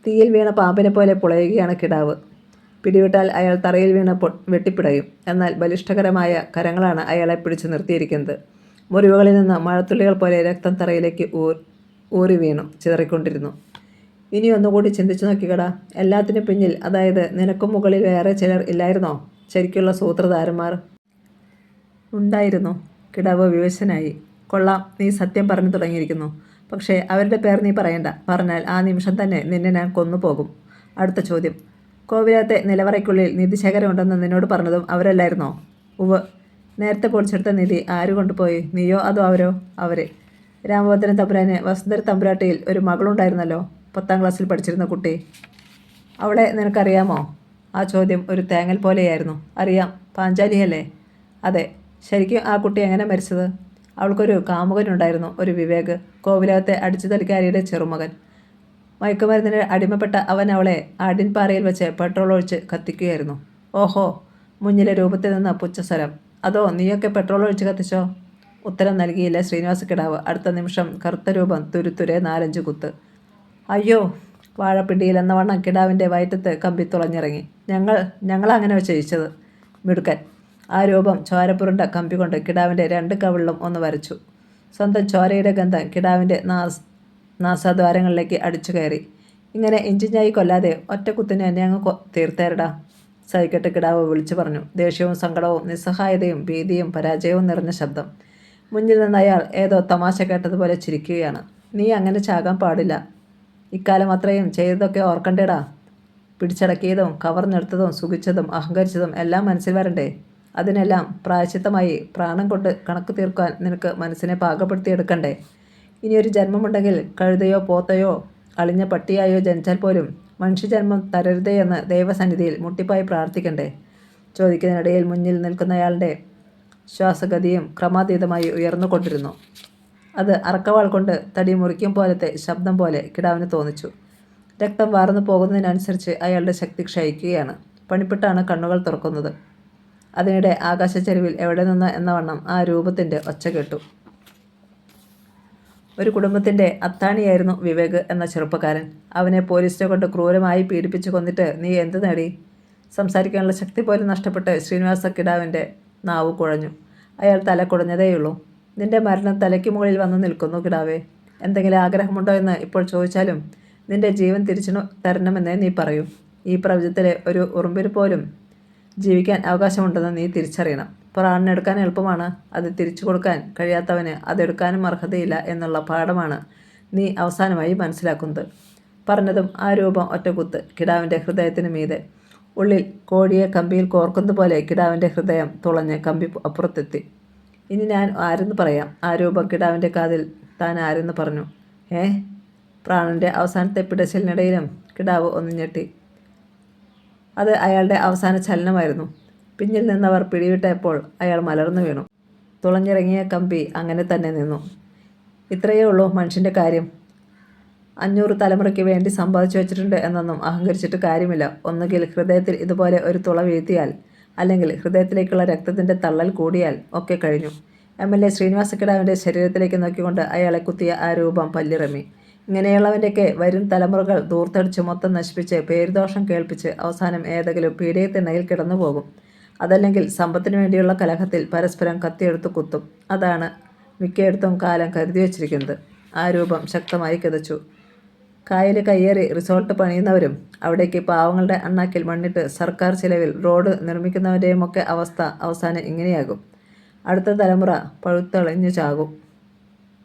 തീയിൽ വീണ പാമ്പിനെ പോലെ പുളയുകയാണ് കിടാവ്. പിടിവിട്ടാൽ അയാൾ തറയിൽ വീണ് വെട്ടിപ്പിടയും. എന്നാൽ ബലിഷ്ഠകരമായ കരങ്ങളാണ് അയാളെ പിടിച്ചു നിർത്തിയിരിക്കുന്നത്. മുറിവുകളിൽ നിന്ന് മഴത്തുള്ളികൾ പോലെ രക്തം തറയിലേക്ക് ഊറി വീണു ചിതറിക്കൊണ്ടിരുന്നു. ഇനി ഒന്നുകൂടി ചിന്തിച്ചു നോക്കിക്കടാ. എല്ലാത്തിനും പിന്നിൽ, അതായത് നിനക്കും മുകളിൽ വേറെ ചിലർ ഇല്ലായിരുന്നോ? ശരിക്കുള്ള സൂത്രധാരന്മാർ ഉണ്ടായിരുന്നു. കിടാവ് വിവശനായി. കൊള്ളാം, നീ സത്യം പറഞ്ഞു തുടങ്ങിയിരിക്കുന്നു. പക്ഷേ അവരുടെ പേർ നീ പറയണ്ട. പറഞ്ഞാൽ ആ നിമിഷം തന്നെ നിന്നെ ഞാൻ കൊന്നുപോകും. അടുത്ത ചോദ്യം. കോവിലകത്തെ നിലവറയ്ക്കുള്ളിൽ നിധിശേഖരം ഉണ്ടെന്ന് നിന്നോട് പറഞ്ഞതും അവരല്ലായിരുന്നോ? ഉവ്. നേരത്തെ പൊളിച്ചെടുത്ത നിധി ആര് കൊണ്ടുപോയി? നീയോ അതോ അവരോ? അവരെ. രാമഭദ്രൻ തമ്പുരാന് വസുന്ധര തമ്പുരാട്ടിയിൽ ഒരു മകളുണ്ടായിരുന്നല്ലോ, 10ാം ക്ലാസ്സിൽ പഠിച്ചിരുന്ന കുട്ടി. അവളെ നിനക്കറിയാമോ? ആ ചോദ്യം ഒരു തേങ്ങൽ പോലെയായിരുന്നു. അറിയാം. പാഞ്ചാലിയല്ലേ? അതെ. ശരിക്കും ആ കുട്ടി എങ്ങനെ മരിച്ചത്? അവൾക്കൊരു കാമുകനുണ്ടായിരുന്നു, ഒരു വിവേക്, കോവിലകത്തെ അടിച്ചുതലിക്കാരിയുടെ ചെറുമകൻ. മയക്കുമരുന്നിന് അടിമപ്പെട്ട അവൻ അവളെ ആഢ്യൻപാറയിൽ വെച്ച് പെട്രോൾ ഒഴിച്ച് കത്തിക്കുകയായിരുന്നു. ഓഹോ. മുന്നിലെ രൂപത്തിൽ നിന്ന് പുച്ഛസ്വരം. അതോ നീയൊക്കെ പെട്രോൾ ഒഴിച്ച് കത്തിച്ചോ? ഉത്തരം നൽകിയില്ല ശ്രീനിവാസക്കിടാവ്. അടുത്ത നിമിഷം കറുത്ത രൂപം തുരുത്തുരെ 4-5 കുത്ത്. അയ്യോ. വാഴപ്പിണ്ടിയിൽ എന്ന വണ്ണം കിടാവിൻ്റെ വയറ്റത്ത് കമ്പി തുളഞ്ഞിറങ്ങി. ഞങ്ങളങ്ങനെ ചെയ്യിച്ചത്. മിടുക്കൻ. ആ രൂപം ചോരപ്പുരുണ്ട കമ്പി കൊണ്ട് കിടാവിൻ്റെ 2 കവിളിലും ഒന്ന് വരച്ചു. സ്വന്തം ചോരയുടെ ഗന്ധം കിടാവിൻ്റെ നാസാദ്വാരങ്ങളിലേക്ക് അടിച്ചു കയറി. ഇങ്ങനെ ഇഞ്ചിഞ്ഞായി കൊല്ലാതെ ഒറ്റ കുത്തിന് എന്നെ അങ്ങ് തീർത്തേരടാ. സഹിക്കട്ട്, കിടാവ് വിളിച്ചു പറഞ്ഞു. ദേഷ്യവും സങ്കടവും നിസ്സഹായതയും ഭീതിയും പരാജയവും നിറഞ്ഞ ശബ്ദം. മുന്നിൽ നിന്ന് അയാൾ ഏതോ തമാശ കേട്ടതുപോലെ ചിരിക്കുകയാണ്. നീ അങ്ങനെ ചാകാൻ പാടില്ല. ഇക്കാലം അത്രയും ചെയ്തതൊക്കെ ഓർക്കണ്ടേടാ. പിടിച്ചടക്കിയതും കവർന്നെടുത്തതും സുഖിച്ചതും അഹങ്കരിച്ചതും എല്ലാം മനസ്സിൽ വരണ്ടേ? അതിനെല്ലാം പ്രായശ്ചിത്തമായി പ്രാണം കൊണ്ട് കണക്ക് തീർക്കാൻ നിനക്ക് മനസ്സിനെ പാകപ്പെടുത്തിയെടുക്കണ്ടേ? ഇനിയൊരു ജന്മമുണ്ടെങ്കിൽ കഴുതയോ പോത്തയോ അളിഞ്ഞ പട്ടിയായോ ജനിച്ചാൽ പോലും മനുഷ്യജന്മം തരരുതേ എന്ന് ദൈവസന്നിധിയിൽ മുട്ടിപ്പായി പ്രാർത്ഥിക്കണ്ടേ? ചോദിക്കുന്നതിനിടയിൽ മുന്നിൽ നിൽക്കുന്നയാളുടെ ശ്വാസഗതിയും ക്രമാതീതമായി ഉയർന്നുകൊണ്ടിരുന്നു. അത് അറക്കവാൾ കൊണ്ട് തടി മുറിക്കും പോലത്തെ ശബ്ദം പോലെ കിടാവിന് തോന്നിച്ചു. രക്തം വാർന്നു പോകുന്നതിനനുസരിച്ച് അയാളുടെ ശക്തി ക്ഷയിക്കുകയാണ്. പണിപ്പെട്ടാണ് കണ്ണുകൾ തുറക്കുന്നത്. അതിനിടെ ആകാശച്ചെരുവിൽ എവിടെ നിന്ന് എന്നവണ്ണം ആ രൂപത്തിൻ്റെ ഒച്ച കേട്ടു. ഒരു കുടുംബത്തിൻ്റെ അത്താണിയായിരുന്നു വിവേക് എന്ന ചെറുപ്പക്കാരൻ. അവനെ പോലീസിനെ കൊണ്ട് ക്രൂരമായി പീഡിപ്പിച്ചു കൊന്നിട്ട് നീ എന്ത് നേടി? സംസാരിക്കാനുള്ള ശക്തി പോലും നഷ്ടപ്പെട്ട് ശ്രീനിവാസക്കിടാവിൻ്റെ നാവ് കുഴഞ്ഞു. അയാൾ തല കുടഞ്ഞതേയുള്ളൂ. നിന്റെ മരണം തലയ്ക്ക് മുകളിൽ വന്ന് നിൽക്കുന്നു കിടാവേ. എന്തെങ്കിലും ആഗ്രഹമുണ്ടോ എന്ന് ഇപ്പോൾ ചോദിച്ചാലും നിന്റെ ജീവൻ തിരിച്ചു തരണമെന്നേ നീ പറയൂ. ഈ പ്രപഞ്ചത്തിലെ ഒരു ഉറുമ്പിന് പോലും ജീവിക്കാൻ അവകാശമുണ്ടെന്ന് നീ തിരിച്ചറിയണം. പ്രാണനെടുക്കാൻ എളുപ്പമാണ്, അത് തിരിച്ചു കൊടുക്കാൻ കഴിയാത്തവന് അതെടുക്കാനും അർഹതയില്ല എന്നുള്ള പാഠമാണ് നീ അവസാനമായി മനസ്സിലാക്കുന്നത്. പറഞ്ഞതും ആ രൂപം ഒറ്റക്കുത്ത് കിടാവിൻ്റെ ഹൃദയത്തിന് മീതെ. ഉള്ളിൽ കോഴിയെ കമ്പിയിൽ കോർക്കുന്നത് പോലെ കിടാവിൻ്റെ ഹൃദയം തുളഞ്ഞ് കമ്പി അപ്പുറത്തെത്തി. ഇനി ഞാൻ ആരെന്ന് പറയാം. ആ രൂപം കിടാവിൻ്റെ കാതിൽ താൻ ആരെന്ന് പറഞ്ഞു. പ്രാണൻ്റെ അവസാനത്തെ പിടച്ചിലിനിടയിലും കിടാവ് ഒന്ന് ഞെട്ടി. അത് അയാളുടെ അവസാന ചലനമായിരുന്നു. പിന്നിൽ നിന്നവർ പിടിവിട്ടപ്പോൾ അയാൾ മലർന്നു വീണു. തുളഞ്ഞിറങ്ങിയ കമ്പി അങ്ങനെ തന്നെ നിന്നു. ഇത്രയേ ഉള്ളൂ മനുഷ്യൻ്റെ കാര്യം. 500 തലമുറയ്ക്ക് വേണ്ടി സമ്പാദിച്ചു വെച്ചിട്ടുണ്ട് എന്നൊന്നും അഹങ്കരിച്ചിട്ട് കാര്യമില്ല. ഒന്നുകിൽ ഹൃദയത്തിൽ ഇതുപോലെ ഒരു തുള വീഴ്ത്തിയാൽ, അല്ലെങ്കിൽ ഹൃദയത്തിലേക്കുള്ള രക്തത്തിൻ്റെ തള്ളൽ കൂടിയാൽ ഒക്കെ കഴിഞ്ഞു. MLA ശ്രീനിവാസക്കിടാവിൻ്റെ ശരീരത്തിലേക്ക് നോക്കിക്കൊണ്ട് അയാളെ കുത്തിയ ആ രൂപം പല്ലിറമ്മി. ഇങ്ങനെയുള്ളവൻ്റെയൊക്കെ വരും തലമുറകൾ ദൂർത്തടിച്ച് മൊത്തം നശിപ്പിച്ച് പേരുദോഷം കേൾപ്പിച്ച് അവസാനം ഏതെങ്കിലും പീഡികത്തിണ്ണയിൽ കിടന്നു പോകും. അതല്ലെങ്കിൽ സമ്പത്തിനു വേണ്ടിയുള്ള കലഹത്തിൽ പരസ്പരം കത്തിയെടുത്ത് കുത്തും. അതാണ് മിക്കയിടത്തും കാലം കരുതി വച്ചിരിക്കുന്നത്. ആ രൂപം ശക്തമായി കിതച്ചു. കായൽ കയ്യേറി റിസോർട്ട് പണിയുന്നവരും അവിടേക്ക് പാവങ്ങളുടെ അണ്ണാക്കിൽ മണ്ണിട്ട് സർക്കാർ ചിലവിൽ റോഡ് നിർമ്മിക്കുന്നവരുടെയുമൊക്കെ അവസ്ഥ അവസാനം ഇങ്ങനെയാകും. അടുത്ത തലമുറ പഴുത്തളിഞ്ഞു ചാകും.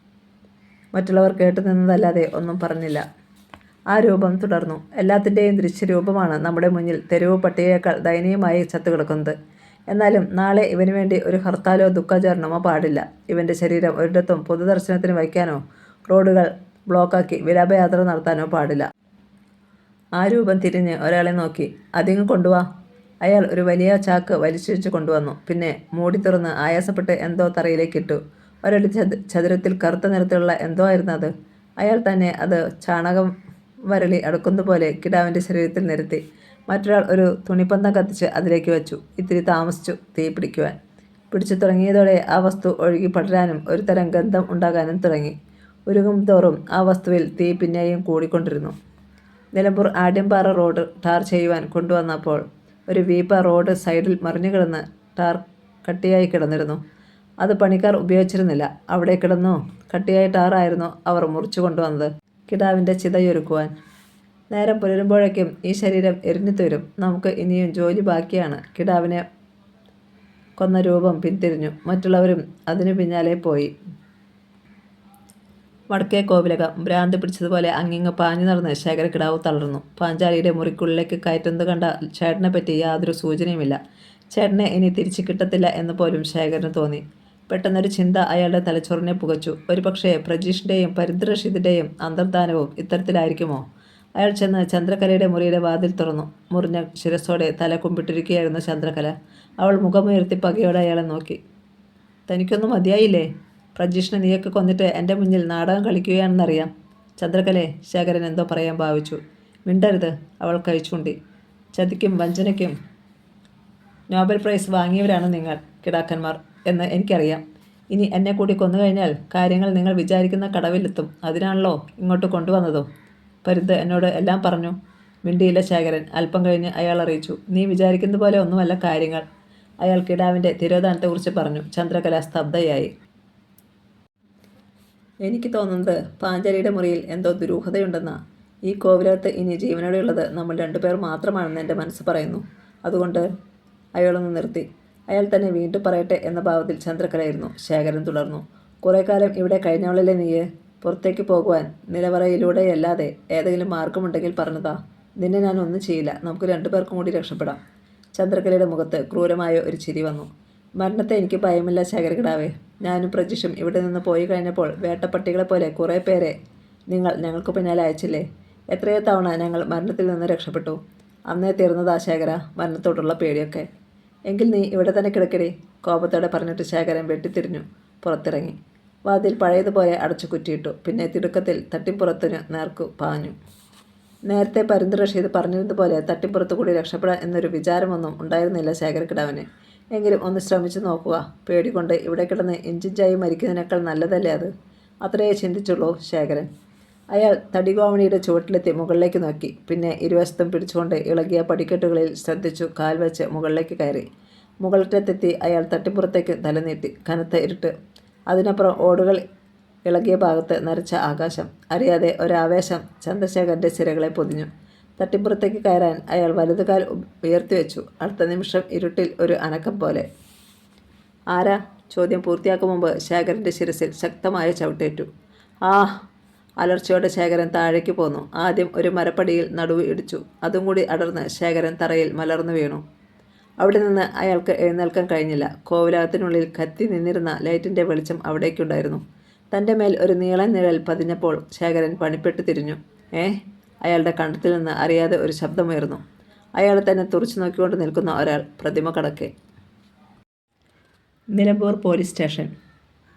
മറ്റുള്ളവർ കേട്ടു നിന്നതല്ലാതെ ഒന്നും പറഞ്ഞില്ല. ആ രൂപം തുടർന്നു. എല്ലാത്തിൻ്റെയും ദൃശ്യരൂപമാണ് നമ്മുടെ മുന്നിൽ തെരുവ് പട്ടിയേക്കാൾ ദയനീയമായി ചത്തുകിടക്കുന്നത്. എന്നാലും നാളെ ഇവന് വേണ്ടി ഒരു ഹർത്താലോ ദുഃഖാചരണമോ പാടില്ല. ഇവൻ്റെ ശരീരം ഒരിടത്തും പൊതുദർശനത്തിന് വയ്ക്കാനോ റോഡുകൾ ബ്ലോക്കാക്കി വിലാപയാത്ര നടത്താനോ പാടില്ല. ആ രൂപം തിരിഞ്ഞ് ഒരാളെ നോക്കി. അതിങ്ങ് കൊണ്ടുവാ. അയാൾ ഒരു വലിയ ചാക്ക് വലിച്ചിഴച്ച് കൊണ്ടുവന്നു. പിന്നെ മൂടി തുറന്ന് ആയാസപ്പെട്ട് എന്തോ തറയിലേക്കിട്ടു. ഒരടി ചതുരത്തിൽ കറുത്ത നിറത്തിലുള്ള എന്തോ ആയിരുന്നു അത്. അയാൾ തന്നെ അത് ചാണകം വരളി അടുക്കുന്ന പോലെ കിടാവിൻ്റെ ശരീരത്തിൽ നിരത്തി. മറ്റൊരാൾ ഒരു തുണിപ്പന്തം കത്തിച്ച് അതിലേക്ക് വെച്ചു. ഇത്തിരി താമസിച്ചു തീ പിടിക്കുവാൻ. പിടിച്ചു തുടങ്ങിയതോടെ ആ വസ്തു ഒഴുകി പടരാനും ഒരു തരം ഗന്ധം ഉണ്ടാകാനും തുടങ്ങി. ഉരുകും തോറും ആ വസ്തുവിൽ തീ പിന്നെയും കൂടിക്കൊണ്ടിരുന്നു. നിലമ്പൂർ ആഢ്യംപാറ റോഡ് ടാർ ചെയ്യുവാൻ കൊണ്ടുവന്നപ്പോൾ ഒരു വീപ്പ റോഡ് സൈഡിൽ മറിഞ്ഞു കിടന്ന് ടാർ കട്ടിയായി കിടന്നിരുന്നു. അത് പണിക്കാർ ഉപയോഗിച്ചിരുന്നില്ല. അവിടെ കിടന്നു കട്ടിയായ ടാറായിരുന്നു അവർ മുറിച്ചു കൊണ്ടുവന്നത് കിടാവിൻ്റെ ചിതയൊരുക്കുവാൻ. നേരം പുലരുമ്പോഴേക്കും ഈ ശരീരം എരിഞ്ഞു തീരും. നമുക്ക് ഇനിയും ജോലി ബാക്കിയാണ്. കിടാവിനെ കൊന്ന രൂപം പിന്തിരിഞ്ഞു. മറ്റുള്ളവരും അതിനു പിന്നാലെ പോയി. വടക്കേ കോവിലകം ഭ്രാന്ത് പിടിച്ചതുപോലെ അങ്ങിങ്ങ് പാഞ്ഞു നടന്ന് ശേഖരക്കിടാവ് തളർന്നു. പാഞ്ചാലിയുടെ മുറിക്കുള്ളിലേക്ക് കയറ്റുന്നത് കണ്ട ചേട്ടനെ പറ്റി യാതൊരു സൂചനയുമില്ല. ചേട്ടനെ ഇനി തിരിച്ചു കിട്ടത്തില്ല എന്ന് പോലും ശേഖരന് തോന്നി. പെട്ടെന്നൊരു ചിന്ത അയാളുടെ തലച്ചോറിനെ പുകച്ചു. ഒരുപക്ഷെ പ്രജീഷിൻ്റെയും പരിന്ദ്രഷിതിൻ്റെയും അന്തർധാനവും ഇത്തരത്തിലായിരിക്കുമോ? അയാൾ ചെന്ന് ചന്ദ്രകലയുടെ മുറിയുടെ വാതിൽ തുറന്നു. മുറിഞ്ഞ ശിരസ്സോടെ തല കുമ്പിട്ടിരിക്കുകയായിരുന്നു ചന്ദ്രകല. അവൾ മുഖമുയർത്തി പകയോടെ അയാളെ നോക്കി. തനിക്കൊന്നും മതിയായില്ലേ? പ്രജീഷിനെ നീയൊക്കെ കൊന്നിട്ട് എൻ്റെ മുന്നിൽ നാടകം കളിക്കുകയാണെന്നറിയാം. ചന്ദ്രകലയെ ശേഖരൻ എന്തോ പറയാൻ ഭാവിച്ചു. മിണ്ടരുത്, അവൾ കഴിച്ചുകൊണ്ടി. ചതിക്കും വഞ്ചനയ്ക്കും നോബൽ പ്രൈസ് വാങ്ങിയവരാണ് നിങ്ങൾ കിടാക്കന്മാർ എന്ന് എനിക്കറിയാം. ഇനി എന്നെ കൂടി കൊന്നുകഴിഞ്ഞാൽ കാര്യങ്ങൾ നിങ്ങൾ വിചാരിക്കുന്ന കടവിലെത്തും. അതിനാണല്ലോ ഇങ്ങോട്ട് കൊണ്ടുവന്നതും. പരുന്ത് എന്നോട് എല്ലാം പറഞ്ഞു. മിണ്ടിയില്ല ശേഖരൻ. അല്പം കഴിഞ്ഞ് അയാൾ അറിയിച്ചു. നീ വിചാരിക്കുന്ന പോലെ ഒന്നുമല്ല കാര്യങ്ങൾ. അയാൾ കിടാവിൻ്റെ തിരോധാനത്തെക്കുറിച്ച് പറഞ്ഞു. ചന്ദ്രകല സ്തബ്ധയായി. എനിക്ക് തോന്നുന്നത് പാഞ്ചാലിയുടെ മുറിയിൽ എന്തോ ദുരൂഹതയുണ്ടെന്നാ. ഈ കോവിലകത്ത് ഇനി ജീവനോടെയുള്ളത് നമ്മൾ രണ്ടുപേർ മാത്രമാണെന്ന് എൻ്റെ മനസ്സ് പറയുന്നു. അതുകൊണ്ട് അയാളൊന്ന് നിർത്തി. അയാൾ തന്നെ വീണ്ടും പറയട്ടെ എന്ന ഭാവത്തിൽ ചന്ദ്രകലയായിരുന്നു. ശേഖരൻ തുടർന്നു. കുറേ കാലം ഇവിടെ കഴിഞ്ഞവളല്ലേ നീയ്? പുറത്തേക്ക് പോകുവാൻ നിലവറയിലൂടെയല്ലാതെ ഏതെങ്കിലും മാർഗമുണ്ടെങ്കിൽ പറഞ്ഞതാ. നിന്നെ ഞാൻ ഒന്നും ചെയ്യില്ല. നമുക്ക് രണ്ടുപേർക്കും കൂടി രക്ഷപ്പെടാം. ചന്ദ്രകലയുടെ മുഖത്ത് ക്രൂരമായ ഒരു ചിരി വന്നു. മരണത്തെ എനിക്ക് ഭയമില്ല ശേഖരകിടാവേ. ഞാനും പ്രജീഷും ഇവിടെ നിന്ന് പോയി കഴിഞ്ഞപ്പോൾ വേട്ടപ്പട്ടികളെ പോലെ കുറേ പേരെ നിങ്ങൾ ഞങ്ങൾക്ക് പിന്നാലെ അയച്ചില്ലേ? എത്രയോ തവണ ഞങ്ങൾ മരണത്തിൽ നിന്ന് രക്ഷപ്പെട്ടു. അന്നേ തീർന്നതാ ശേഖര മരണത്തോടുള്ള പേടിയൊക്കെ. എങ്കിൽ നീ ഇവിടെ തന്നെ കിടക്കടി, കോപത്തോടെ പറഞ്ഞിട്ട് ശേഖരൻ വെട്ടിത്തിരിഞ്ഞു പുറത്തിറങ്ങി. വാതിൽ പഴയതുപോലെ അടച്ചു കുറ്റിയിട്ടു. പിന്നെ തിടുക്കത്തിൽ തട്ടിപ്പുറത്തിനു നേർക്കു പാഞ്ഞു. നേരത്തെ പരുന്ത് റഷീദ് പറഞ്ഞിരുന്നതുപോലെ തട്ടിപ്പുറത്തു കൂടി രക്ഷപ്പെടാൻ എന്നൊരു വിചാരമൊന്നും ഉണ്ടായിരുന്നില്ല ശേഖരക്കിടാവിന്. എങ്കിലും ഒന്ന് ശ്രമിച്ചു നോക്കുക. പേടികൊണ്ട് ഇവിടെ കിടന്ന് ഇഞ്ചിഞ്ചായി മരിക്കുന്നതിനേക്കാൾ നല്ലതല്ലേ അത്? അത്രയേ ചിന്തിച്ചുള്ളൂ ശേഖരൻ. അയാൾ തടികോവണിയുടെ ചുവട്ടിലെത്തി മുകളിലേക്ക് നോക്കി. പിന്നെ ഇരുവശത്തും പിടിച്ചുകൊണ്ട് ഇളകിയ പടിക്കെട്ടുകളിൽ ശ്രദ്ധിച്ചു കാൽ വെച്ച് മുകളിലേക്ക് കയറി. മുകളിലത്തെത്തി അയാൾ തട്ടിപ്പുറത്തേക്ക് തലനീട്ടി. കനത്ത ഇരുട്ട്, അതിനപ്പുറം ഓടുകൾ ഇളകിയ ഭാഗത്ത് നരച്ച ആകാശം. അറിയാതെ ഒരാവേശം ചന്ദ്രശേഖരൻ്റെ സിരകളെ പൊതിഞ്ഞു. തട്ടിപ്പുറത്തേക്ക് കയറാൻ അയാൾ വലതുകാൽ ഉയർത്തിവെച്ചു. അടുത്ത നിമിഷം ഇരുട്ടിൽ ഒരു അനക്കം പോലെ. ആരാ? ചോദ്യം പൂർത്തിയാക്കും മുമ്പ് ശേഖരൻ്റെ ശിരസിൽ ശക്തമായ ചവിട്ടേറ്റു. ആ അലർച്ചയോടെ ശേഖരൻ താഴേക്ക് പോന്നു. ആദ്യം ഒരു മരപ്പടിയിൽ നടുവ് ഇടിച്ചു. അതും കൂടി അടർന്ന് ശേഖരൻ തറയിൽ മലർന്നു വീണു. അവിടെ നിന്ന് അയാൾക്ക് എഴുന്നേൽക്കാൻ കഴിഞ്ഞില്ല. കോവിലകത്തിനുള്ളിൽ കത്തി നിന്നിരുന്ന ലൈറ്റിൻ്റെ വെളിച്ചം അവിടേക്കുണ്ടായിരുന്നു. തൻ്റെ മേൽ ഒരു നീളൻ നിഴൽ പതിഞ്ഞപ്പോൾ ശേഖരൻ പണിപ്പെട്ട് തിരിഞ്ഞു. അയാളുടെ കണ്ടത്തിൽ നിന്ന് അറിയാതെ ഒരു ശബ്ദമുയർന്നു. അയാളെ തന്നെ തുറച്ചു നോക്കിക്കൊണ്ട് നിൽക്കുന്ന ഒരാൾ പ്രതിമ കടക്കെ. Nilambur police station.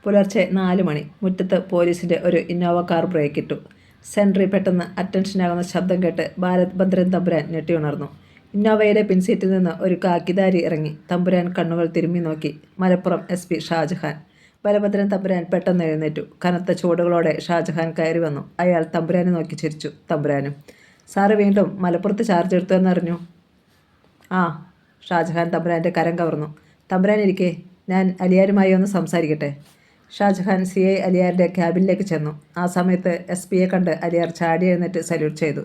പുലർച്ചെ 4 മണി. മുറ്റത്ത് പോലീസിൻ്റെ ഒരു ഇന്നോവ കാർ ബ്രേക്കിട്ടു. സെൻട്രി പെട്ടെന്ന് അറ്റൻഷനാകുന്ന ശബ്ദം കേട്ട് ബാലഭദ്രൻ തമ്പുരാൻ ഞെട്ടിയുണർന്നു. ഇന്നോവയുടെ പിൻസീറ്റിൽ നിന്ന് ഒരു കാക്കിധാരി ഇറങ്ങി. തമ്പുരാൻ കണ്ണുകൾ തിരുമ്മി നോക്കി. മലപ്പുറം SP ഷാജഹാൻ. ബലഭദ്രൻ തമ്പുരാൻ പെട്ടെന്ന് എഴുന്നേറ്റു. കനത്ത ചുവടുകളോടെ ഷാജഹാൻ കയറി വന്നു. അയാൾ തമ്പുരാനെ നോക്കി ചിരിച്ചു. തമ്പുരാനും. സാറ് വീണ്ടും മലപ്പുറത്ത് ചാർജ് എടുത്തു എന്നറിഞ്ഞു. ആ. ഷാജഹാൻ തമ്പുരാൻ്റെ കരം കവർന്നു. തമ്പുരാൻ ഇരിക്കെ, ഞാൻ അലിയാരുമായി ഒന്ന് സംസാരിക്കട്ടെ. ഷാജഹാൻ CI അലിയാരുടെ ക്യാബിനിലേക്ക് ചെന്നു. ആ സമയത്ത് SPയെ കണ്ട് അലിയാർ ചാടി എഴുന്നേറ്റ് സല്യൂട്ട് ചെയ്തു.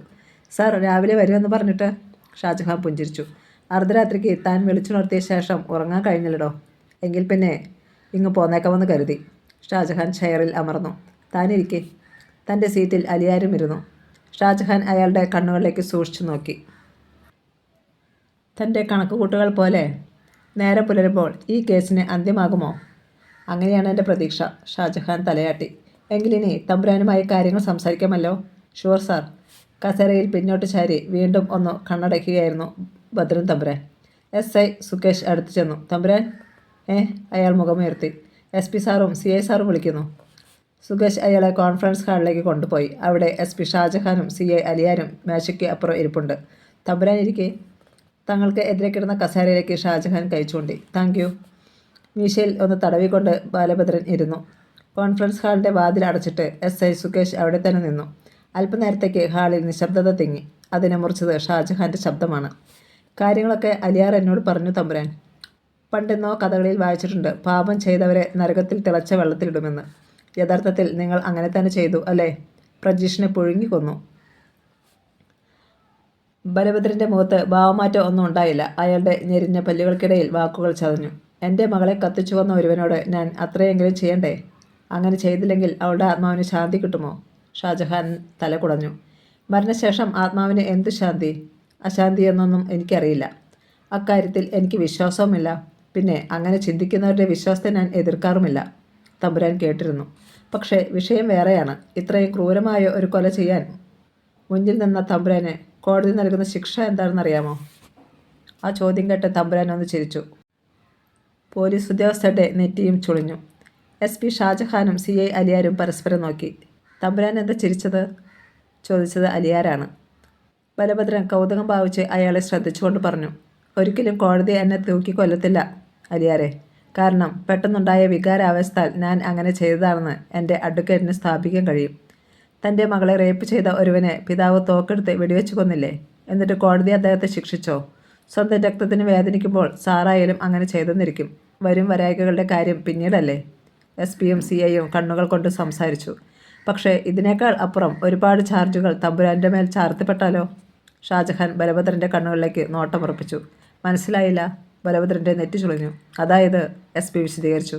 സാർ രാവിലെ വരുമെന്ന് പറഞ്ഞിട്ട്. ഷാജഹാൻ പുഞ്ചിരിച്ചു. അർദ്ധരാത്രിക്ക് താൻ വിളിച്ചുണർത്തിയ ശേഷം ഉറങ്ങാൻ കഴിഞ്ഞില്ലടോ. എങ്കിൽ പിന്നെ ഇങ്ങ് പോന്നേക്കാമെന്ന് കരുതി. ഷാജഹാൻ ചെയറിൽ അമർന്നു. താനിരിക്കെ. തൻ്റെ സീറ്റിൽ അലിയാരും ഇരുന്നു. ഷാജഹാൻ അയാളുടെ കണ്ണുകളിലേക്ക് സൂക്ഷിച്ചു നോക്കി. തൻ്റെ കണക്കുകൂട്ടുകൾ പോലെ നേരം പുലരുമ്പോൾ ഈ കേസിന് അന്ത്യമാകുമോ? അങ്ങനെയാണ് എൻ്റെ പ്രതീക്ഷ. ഷാജഹാൻ തലയാട്ടി. എങ്കിലിനി തമ്പുരാനുമായി കാര്യങ്ങൾ സംസാരിക്കാമല്ലോ. Sure sir. കസേരയിൽ പിന്നോട്ട് ചാരി വീണ്ടും ഒന്ന് കണ്ണടയ്ക്കുകയായിരുന്നു ഭദ്രൻ തമ്പുരാൻ. SI സുകേഷ് അടുത്തു ചെന്നു. തമ്പുരാൻ? അയാൾ മുഖമുയർത്തി. SP സാറും CI സാറും വിളിക്കുന്നു. സുകേഷ് അയാളെ കോൺഫറൻസ് ഹാളിലേക്ക് കൊണ്ടുപോയി. അവിടെ SP ഷാജഹാനും CI അലിയാരും മേശയ്ക്ക് അപ്പുറം ഇരിപ്പുണ്ട്. തമ്പുരാൻ ഇരിക്കെ. തങ്ങൾക്ക് എതിരെ കിടന്ന കസേരയിലേക്ക് ഷാജഹാൻ കൈ ചൂണ്ടി. Thank you. മീശയിൽ ഒന്ന് തടവിക്കൊണ്ട് ബാലഭദ്രൻ ഇരുന്നു. കോൺഫറൻസ് ഹാളിൻ്റെ വാതിൽ അടച്ചിട്ട് SI സുകേഷ് അവിടെ തന്നെ നിന്നു. അല്പനേരത്തേക്ക് ഹാളിൽ നിശബ്ദത തിങ്ങി. അതിനെ മുറിച്ചത് ഷാജഹാൻ്റെ ശബ്ദമാണ്. കാര്യങ്ങളൊക്കെ അലിയാർ എന്നോട് പറഞ്ഞു തമ്പുരാൻ. പണ്ടെന്നോ കഥകളിൽ വായിച്ചിട്ടുണ്ട്, പാപം ചെയ്തവരെ നരകത്തിൽ തിളച്ച വെള്ളത്തിലിടുമെന്ന്. യഥാർത്ഥത്തിൽ നിങ്ങൾ അങ്ങനെ തന്നെ ചെയ്തു അല്ലേ? പ്രജീഷിനെ പുഴുങ്ങി കൊന്നു. ബലഭദ്രൻ്റെ മുഖത്ത് ഭാവമാറ്റം ഒന്നും ഉണ്ടായില്ല. അയാളുടെ ഞെരിഞ്ഞ പല്ലുകൾക്കിടയിൽ വാക്കുകൾ ചതഞ്ഞു. എൻ്റെ മകളെ കത്തിച്ചു വന്ന ഒരുവനോട് ഞാൻ അത്രയെങ്കിലും ചെയ്യണ്ടേ? അങ്ങനെ ചെയ്തില്ലെങ്കിൽ അവളുടെ ആത്മാവിന് ശാന്തി കിട്ടുമോ? ഷാജഹാൻ തല കുടഞ്ഞു. മരണശേഷം ആത്മാവിന് എന്ത് ശാന്തി അശാന്തി എന്നൊന്നും എനിക്കറിയില്ല. അക്കാര്യത്തിൽ എനിക്ക് വിശ്വാസവുമില്ല. പിന്നെ അങ്ങനെ ചിന്തിക്കുന്നവരുടെ വിശ്വാസത്തെ ഞാൻ എതിർക്കാറുമില്ല. തമ്പുരാൻ കേട്ടിരുന്നു. പക്ഷേ വിഷയം വേറെയാണ്. ഇത്രയും ക്രൂരമായ ഒരു കൊല ചെയ്യാൻ മുന്നിൽ നിന്ന തമ്പുരാന് കോടതി നൽകുന്ന ശിക്ഷ എന്താണെന്നറിയാമോ? ആ ചോദ്യം കേട്ട് തമ്പുരാൻ ഒന്ന് ചിരിച്ചു. പോലീസ് ഉദ്യോഗസ്ഥരുടെ നെറ്റിയും ചുളിഞ്ഞു. SP ഷാജഹാനും CI അലിയാരും പരസ്പരം നോക്കി. തമ്പുരാൻ എന്താ ചിരിച്ചത്? ചോദിച്ചത് അലിയാരാണ്. ബലഭദ്രൻ കൗതുകം ഭാവിച്ച് അയാളെ ശ്രദ്ധിച്ചുകൊണ്ട് പറഞ്ഞു. ഒരിക്കലും കോടതി എന്നെ തൂക്കിക്കൊല്ലത്തില്ല അലിയാരെ. കാരണം പെട്ടെന്നുണ്ടായ വികാരാവസ്ഥയിൽ ഞാൻ അങ്ങനെ ചെയ്തതാണെന്ന് എൻ്റെ അഡ്വക്കേറ്റിന് സ്ഥാപിക്കാൻ കഴിയും. തൻ്റെ മകളെ റേപ്പ് ചെയ്ത ഒരുവനെ പിതാവ് തോക്കെടുത്ത് വെടിവെച്ച് കൊന്നില്ലേ? എന്നിട്ട് കോടതി അദ്ദേഹത്തെ ശിക്ഷിച്ചോ? സ്വന്തം രക്തത്തിന് വേദനിക്കുമ്പോൾ സാറായാലും അങ്ങനെ ചെയ്തെന്നിരിക്കും. വരും വരായികകളുടെ കാര്യം പിന്നീടല്ലേ? SP-യും CI-യും കണ്ണുകൾ കൊണ്ട് സംസാരിച്ചു. പക്ഷേ ഇതിനേക്കാൾ അപ്പുറം ഒരുപാട് ചാർജുകൾ തമ്പുരാൻ്റെ മേൽ ചാർത്തിപ്പെട്ടാലോ? ഷാജഹാൻ ബലഭദ്രൻ്റെ കണ്ണുകളിലേക്ക് നോട്ടമുറപ്പിച്ചു. മനസ്സിലായില്ല. ബലഭദ്രൻ്റെ നെറ്റി ചുളിഞ്ഞു. അതായത് SP വിശദീകരിച്ചു.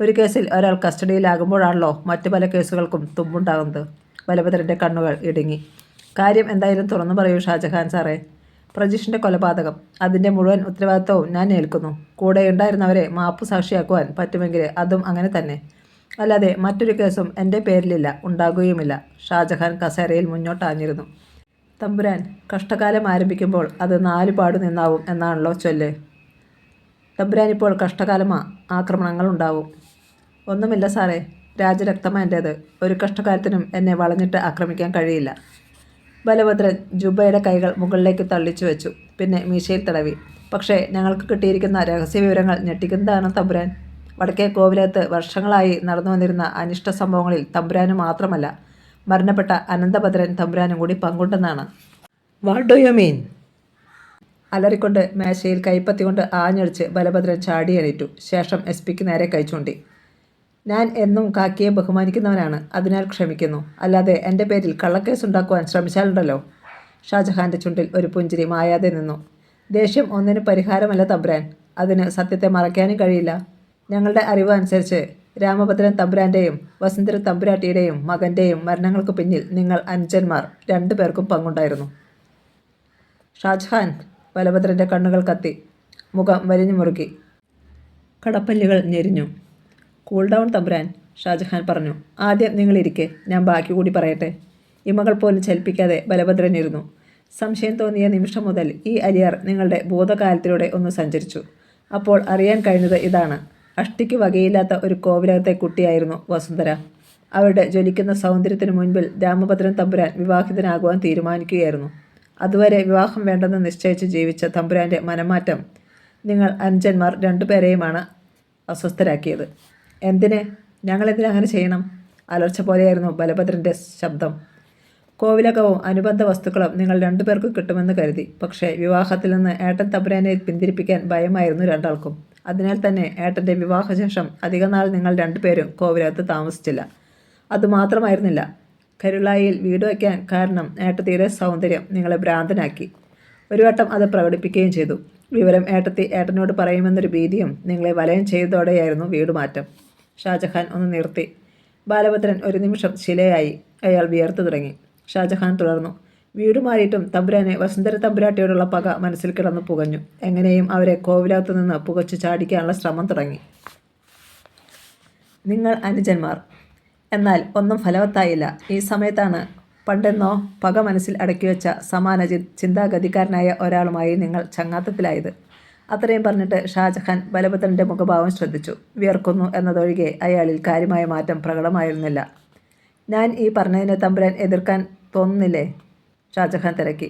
ഒരു കേസിൽ ഒരാൾ കസ്റ്റഡിയിലാകുമ്പോഴാണല്ലോ മറ്റു പല കേസുകൾക്കും തുമ്പുണ്ടാകുന്നത്. ബലഭദ്രൻ്റെ കണ്ണുകൾ ഇടുങ്ങി. കാര്യം എന്തായാലും തുറന്നു പറയൂ ഷാജഹാൻ സാറേ. പ്രജീഷിൻ്റെ കൊലപാതകം, അതിൻ്റെ മുഴുവൻ ഉത്തരവാദിത്വവും ഞാൻ ഏൽക്കുന്നു. കൂടെയുണ്ടായിരുന്നവരെ മാപ്പു സാക്ഷിയാക്കുവാൻ പറ്റുമെങ്കിൽ അതും അങ്ങനെ തന്നെ. അല്ലാതെ മറ്റൊരു കേസും എൻ്റെ പേരിലില്ല, ഉണ്ടാകുകയുമില്ല. ഷാജഹാൻ കസേരയിൽ മുന്നോട്ടാഞ്ഞിരുന്നു. തമ്പുരാൻ, കഷ്ടകാലം ആരംഭിക്കുമ്പോൾ അത് 4 പാടു നിന്നാവും എന്നാണല്ലോ ചൊല്ല്. തമ്പുരാൻ ഇപ്പോൾ കഷ്ടകാലമാ. ആക്രമണങ്ങളുണ്ടാവും. ഒന്നുമില്ല സാറേ, രാജരക്തമാ എൻ്റേത്. ഒരു കഷ്ടകാലത്തിനും എന്നെ വളഞ്ഞിട്ട് ആക്രമിക്കാൻ കഴിയില്ല. ബലഭദ്രൻ ജുബയുടെ കൈകൾ മുകളിലേക്ക് തള്ളിച്ചു വെച്ചു. പിന്നെ മീശയിൽ തടവി. പക്ഷേ ഞങ്ങൾക്ക് കിട്ടിയിരിക്കുന്ന രഹസ്യ വിവരങ്ങൾ ഞെട്ടിക്കുന്നതാണ് തമ്പുരാൻ. വടക്കേ കോവിലകത്ത് വർഷങ്ങളായി നടന്നു വന്നിരുന്ന അനിഷ്ട സംഭവങ്ങളിൽ തമ്പുരാനും മാത്രമല്ല, മരണപ്പെട്ട അനന്തഭദ്രൻ തമ്പുരാനും കൂടി പങ്കുണ്ടെന്നാണ്. What do you mean? അലറിക്കൊണ്ട് മേശയിൽ കൈപ്പത്തിക്കൊണ്ട് ആഞ്ഞടിച്ച് ബലഭദ്രൻ ചാടി എണീറ്റു. ശേഷം SP-ക്ക് നേരെ കൈ ചൂണ്ടി. ഞാൻ എന്നും കാക്കിയെ ബഹുമാനിക്കുന്നവനാണ്, അതിനാൽ ക്ഷമിക്കുന്നു. അല്ലാതെ എൻ്റെ പേരിൽ കള്ളക്കേസുണ്ടാക്കുവാൻ ശ്രമിച്ചാലുണ്ടല്ലോ. ഷാജഹാൻ്റെ ചുണ്ടിൽ ഒരു പുഞ്ചിരി മായാതെ നിന്നു. ദേഷ്യം ഒന്നിന് പരിഹാരമല്ല തമ്പുരാൻ. അതിന് സത്യത്തെ മറയ്ക്കാനും കഴിയില്ല. ഞങ്ങളുടെ അറിവ് അനുസരിച്ച് രാമഭദ്രൻ തമ്പുരാൻ്റെയും വസുന്ധര തമ്പുരാട്ടിയുടെയും മകൻ്റെയും മരണങ്ങൾക്ക് പിന്നിൽ നിങ്ങൾ അനുജന്മാർ 2 പേർക്കും പങ്കുണ്ടായിരുന്നു. ഷാജഹാൻ. ബലഭദ്രൻ്റെ കണ്ണുകൾ കത്തി. മുഖം വലിഞ്ഞു മുറുക്കി. കടപ്പല്ലുകൾ ഞെരിഞ്ഞു. കൂൾ ഡൗൺ തമ്പുരാൻ, ഷാജഹാൻ പറഞ്ഞു. ആദ്യം നിങ്ങളിരിക്കെ, ഞാൻ ബാക്കി കൂടി പറയട്ടെ. ഇമകൾ പോലും ചലിപ്പിക്കാതെ ബലഭദ്രൻ ഇരുന്നു. സംശയം തോന്നിയ നിമിഷം മുതൽ ഈ അലിയാർ നിങ്ങളുടെ ഭൂതകാലത്തിലൂടെ ഒന്ന് സഞ്ചരിച്ചു. അപ്പോൾ അറിയാൻ കഴിഞ്ഞത് ഇതാണ്. അഷ്ടിക്ക് വകയില്ലാത്ത ഒരു കോവിലകത്തെ കുട്ടിയായിരുന്നു വസുന്ധര. അവരുടെ ജ്വലിക്കുന്ന സൗന്ദര്യത്തിനു മുൻപിൽ രാമഭദ്രൻ തമ്പുരാൻ വിവാഹിതനാകുവാൻ തീരുമാനിക്കുകയായിരുന്നു. അതുവരെ വിവാഹം വേണ്ടെന്ന് നിശ്ചയിച്ച് ജീവിച്ച തമ്പുരാൻ്റെ മനംമാറ്റം നിങ്ങൾ അനുജന്മാർ 2 പേരെയുമാണ് അസ്വസ്ഥരാക്കിയത്. എന്തിന്? ഞങ്ങളെന്തിനു അങ്ങനെ ചെയ്യണം? അലർച്ച പോലെയായിരുന്നു ബലഭദ്രൻ്റെ ശബ്ദം. കോവിലകവും അനുബന്ധ വസ്തുക്കളും നിങ്ങൾ 2 പേർക്കും കിട്ടുമെന്ന് കരുതി. പക്ഷേ വിവാഹത്തിൽ നിന്ന് ഏട്ടൻ തമ്പുരാനെ പിന്തിരിപ്പിക്കാൻ ഭയമായിരുന്നു 2 ആൾക്കും. അതിനാൽ തന്നെ ഏട്ടൻ്റെ വിവാഹശേഷം അധികനാൾ നിങ്ങൾ 2 പേരും കോവിലകത്ത് താമസിച്ചില്ല. അതുമാത്രമായിരുന്നില്ല, കരുളായിൽ വീട് വയ്ക്കാൻ കാരണം ഏട്ടത്തിയുടെ സൗന്ദര്യം നിങ്ങളെ ഭ്രാന്തനാക്കി. ഒരു വട്ടം അത് പ്രകടിപ്പിക്കുകയും ചെയ്തു. വിവരം ഏട്ടനോട് പറയുമെന്നൊരു ഭീതിയും നിങ്ങളെ വലയം ചെയ്തതോടെയായിരുന്നു വീടുമാറ്റം. ഷാജഹാൻ ഒന്ന് നിർത്തി. ബാലഭദ്രൻ ഒരു നിമിഷം ശിലയായി. അയാൾ വിയർത്തു തുടങ്ങി. ഷാജഹാൻ തുടർന്നു. വീട് മാറിയിട്ടും തമ്പുരാന് വസുന്ധര തമ്പുരാട്ടിയോടുള്ള പക മനസ്സിൽ കിടന്നു പുകഞ്ഞു. എങ്ങനെയും അവരെ കോവിലകത്തു നിന്ന് പുകച്ചു ചാടിക്കാനുള്ള ശ്രമം തുടങ്ങി. നിങ്ങൾ അനുജന്മാർ. എന്നാൽ ഒന്നും ഫലവത്തായില്ല. ഈ സമയത്താണ് പണ്ടെന്നോ പക മനസ്സിൽ അടക്കിവെച്ച സമാന ചിന്താഗതിക്കാരനായ ഒരാളുമായി നിങ്ങൾ ചങ്ങാത്തത്തിലായത്. അത്രയും പറഞ്ഞിട്ട് ഷാജഹാൻ ബലഭദ്രൻ്റെ മുഖഭാവം ശ്രദ്ധിച്ചു. വിയർക്കുന്നു എന്നതൊഴികെ അയാളിൽ കാര്യമായ മാറ്റം പ്രകടമായിരുന്നില്ല. ഞാൻ ഈ പറഞ്ഞതിനെ തമ്പുരാൻ എതിർക്കാൻ തോന്നുന്നില്ലേ? ഷാജഹാൻ തിരക്കി.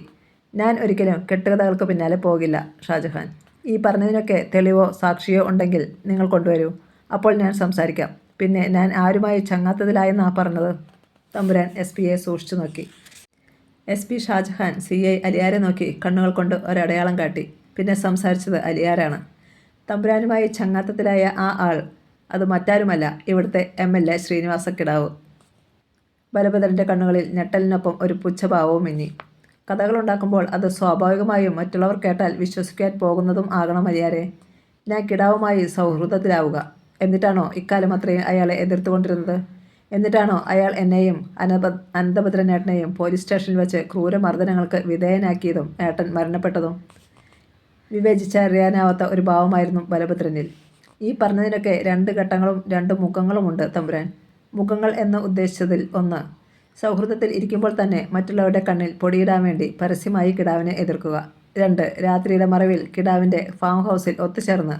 ഞാൻ ഒരിക്കലും കെട്ടുകഥകൾക്ക് പിന്നാലെ പോകില്ല ഷാജഹാൻ. ഈ പറഞ്ഞതിനൊക്കെ തെളിവോ സാക്ഷിയോ ഉണ്ടെങ്കിൽ നിങ്ങൾ കൊണ്ടുവരൂ. അപ്പോൾ ഞാൻ സംസാരിക്കാം. പിന്നെ ഞാൻ ആരുമായി ചങ്ങാത്തത്തിലായെന്നാ പറഞ്ഞത്? തമ്പുരാൻ SP-യെ സൂക്ഷിച്ചു നോക്കി. SP ഷാജഹാൻ CI അലിയാരെ നോക്കി കണ്ണുകൾ കൊണ്ട് ഒരടയാളം കാട്ടി. പിന്നെ സംസാരിച്ചത് അലിയാരാണ്. തമ്പുരാനുമായി ചങ്ങാത്തത്തിലായ ആ ആൾ അത് മറ്റാരുമല്ല, ഇവിടുത്തെ MLA ശ്രീനിവാസക്കിടാവ്. ബലഭദ്രൻ്റെ കണ്ണുകളിൽ ഞെട്ടലിനൊപ്പം ഒരു പുച്ഛഭാവവും മിന്നി. കഥകളുണ്ടാക്കുമ്പോൾ അത് സ്വാഭാവികമായും മറ്റുള്ളവർ കേട്ടാൽ വിശ്വസിക്കാൻ പോകുന്നതും ആകണം അലിയാരെ. ഞാൻ കിടാവുമായി സൗഹൃദത്തിലാവുക. എന്നിട്ടാണോ ഇക്കാലം അത്രയും അയാളെ എതിർത്തുകൊണ്ടിരുന്നത്? എന്നിട്ടാണോ അയാൾ എന്നെയും അനന്തഭദ്രനേട്ടനെയും പോലീസ് സ്റ്റേഷനിൽ വെച്ച് ക്രൂരമർദ്ദനങ്ങൾക്ക് വിധേയനാക്കിയതും ഏട്ടൻ മരണപ്പെട്ടതും? വിവേചിച്ചറിയാനാവാത്ത ഒരു ഭാവമായിരുന്നു ബലഭദ്രനിൽ. ഈ പറഞ്ഞതിനൊക്കെ 2 ഘട്ടങ്ങളും 2 മുഖങ്ങളുമുണ്ട് തമ്പുരാൻ. മുഖങ്ങൾ എന്ന് ഉദ്ദേശിച്ചതിൽ ഒന്ന്, സൗഹൃദത്തിൽ ഇരിക്കുമ്പോൾ തന്നെ മറ്റുള്ളവരുടെ കണ്ണിൽ പൊടിയിടാൻ വേണ്ടി പരസ്യമായി കിടാവിനെ എതിർക്കുക. 2, രാത്രിയുടെ മറവിൽ കിടാവിൻ്റെ ഫാം ഹൗസിൽ ഒത്തുചേർന്ന്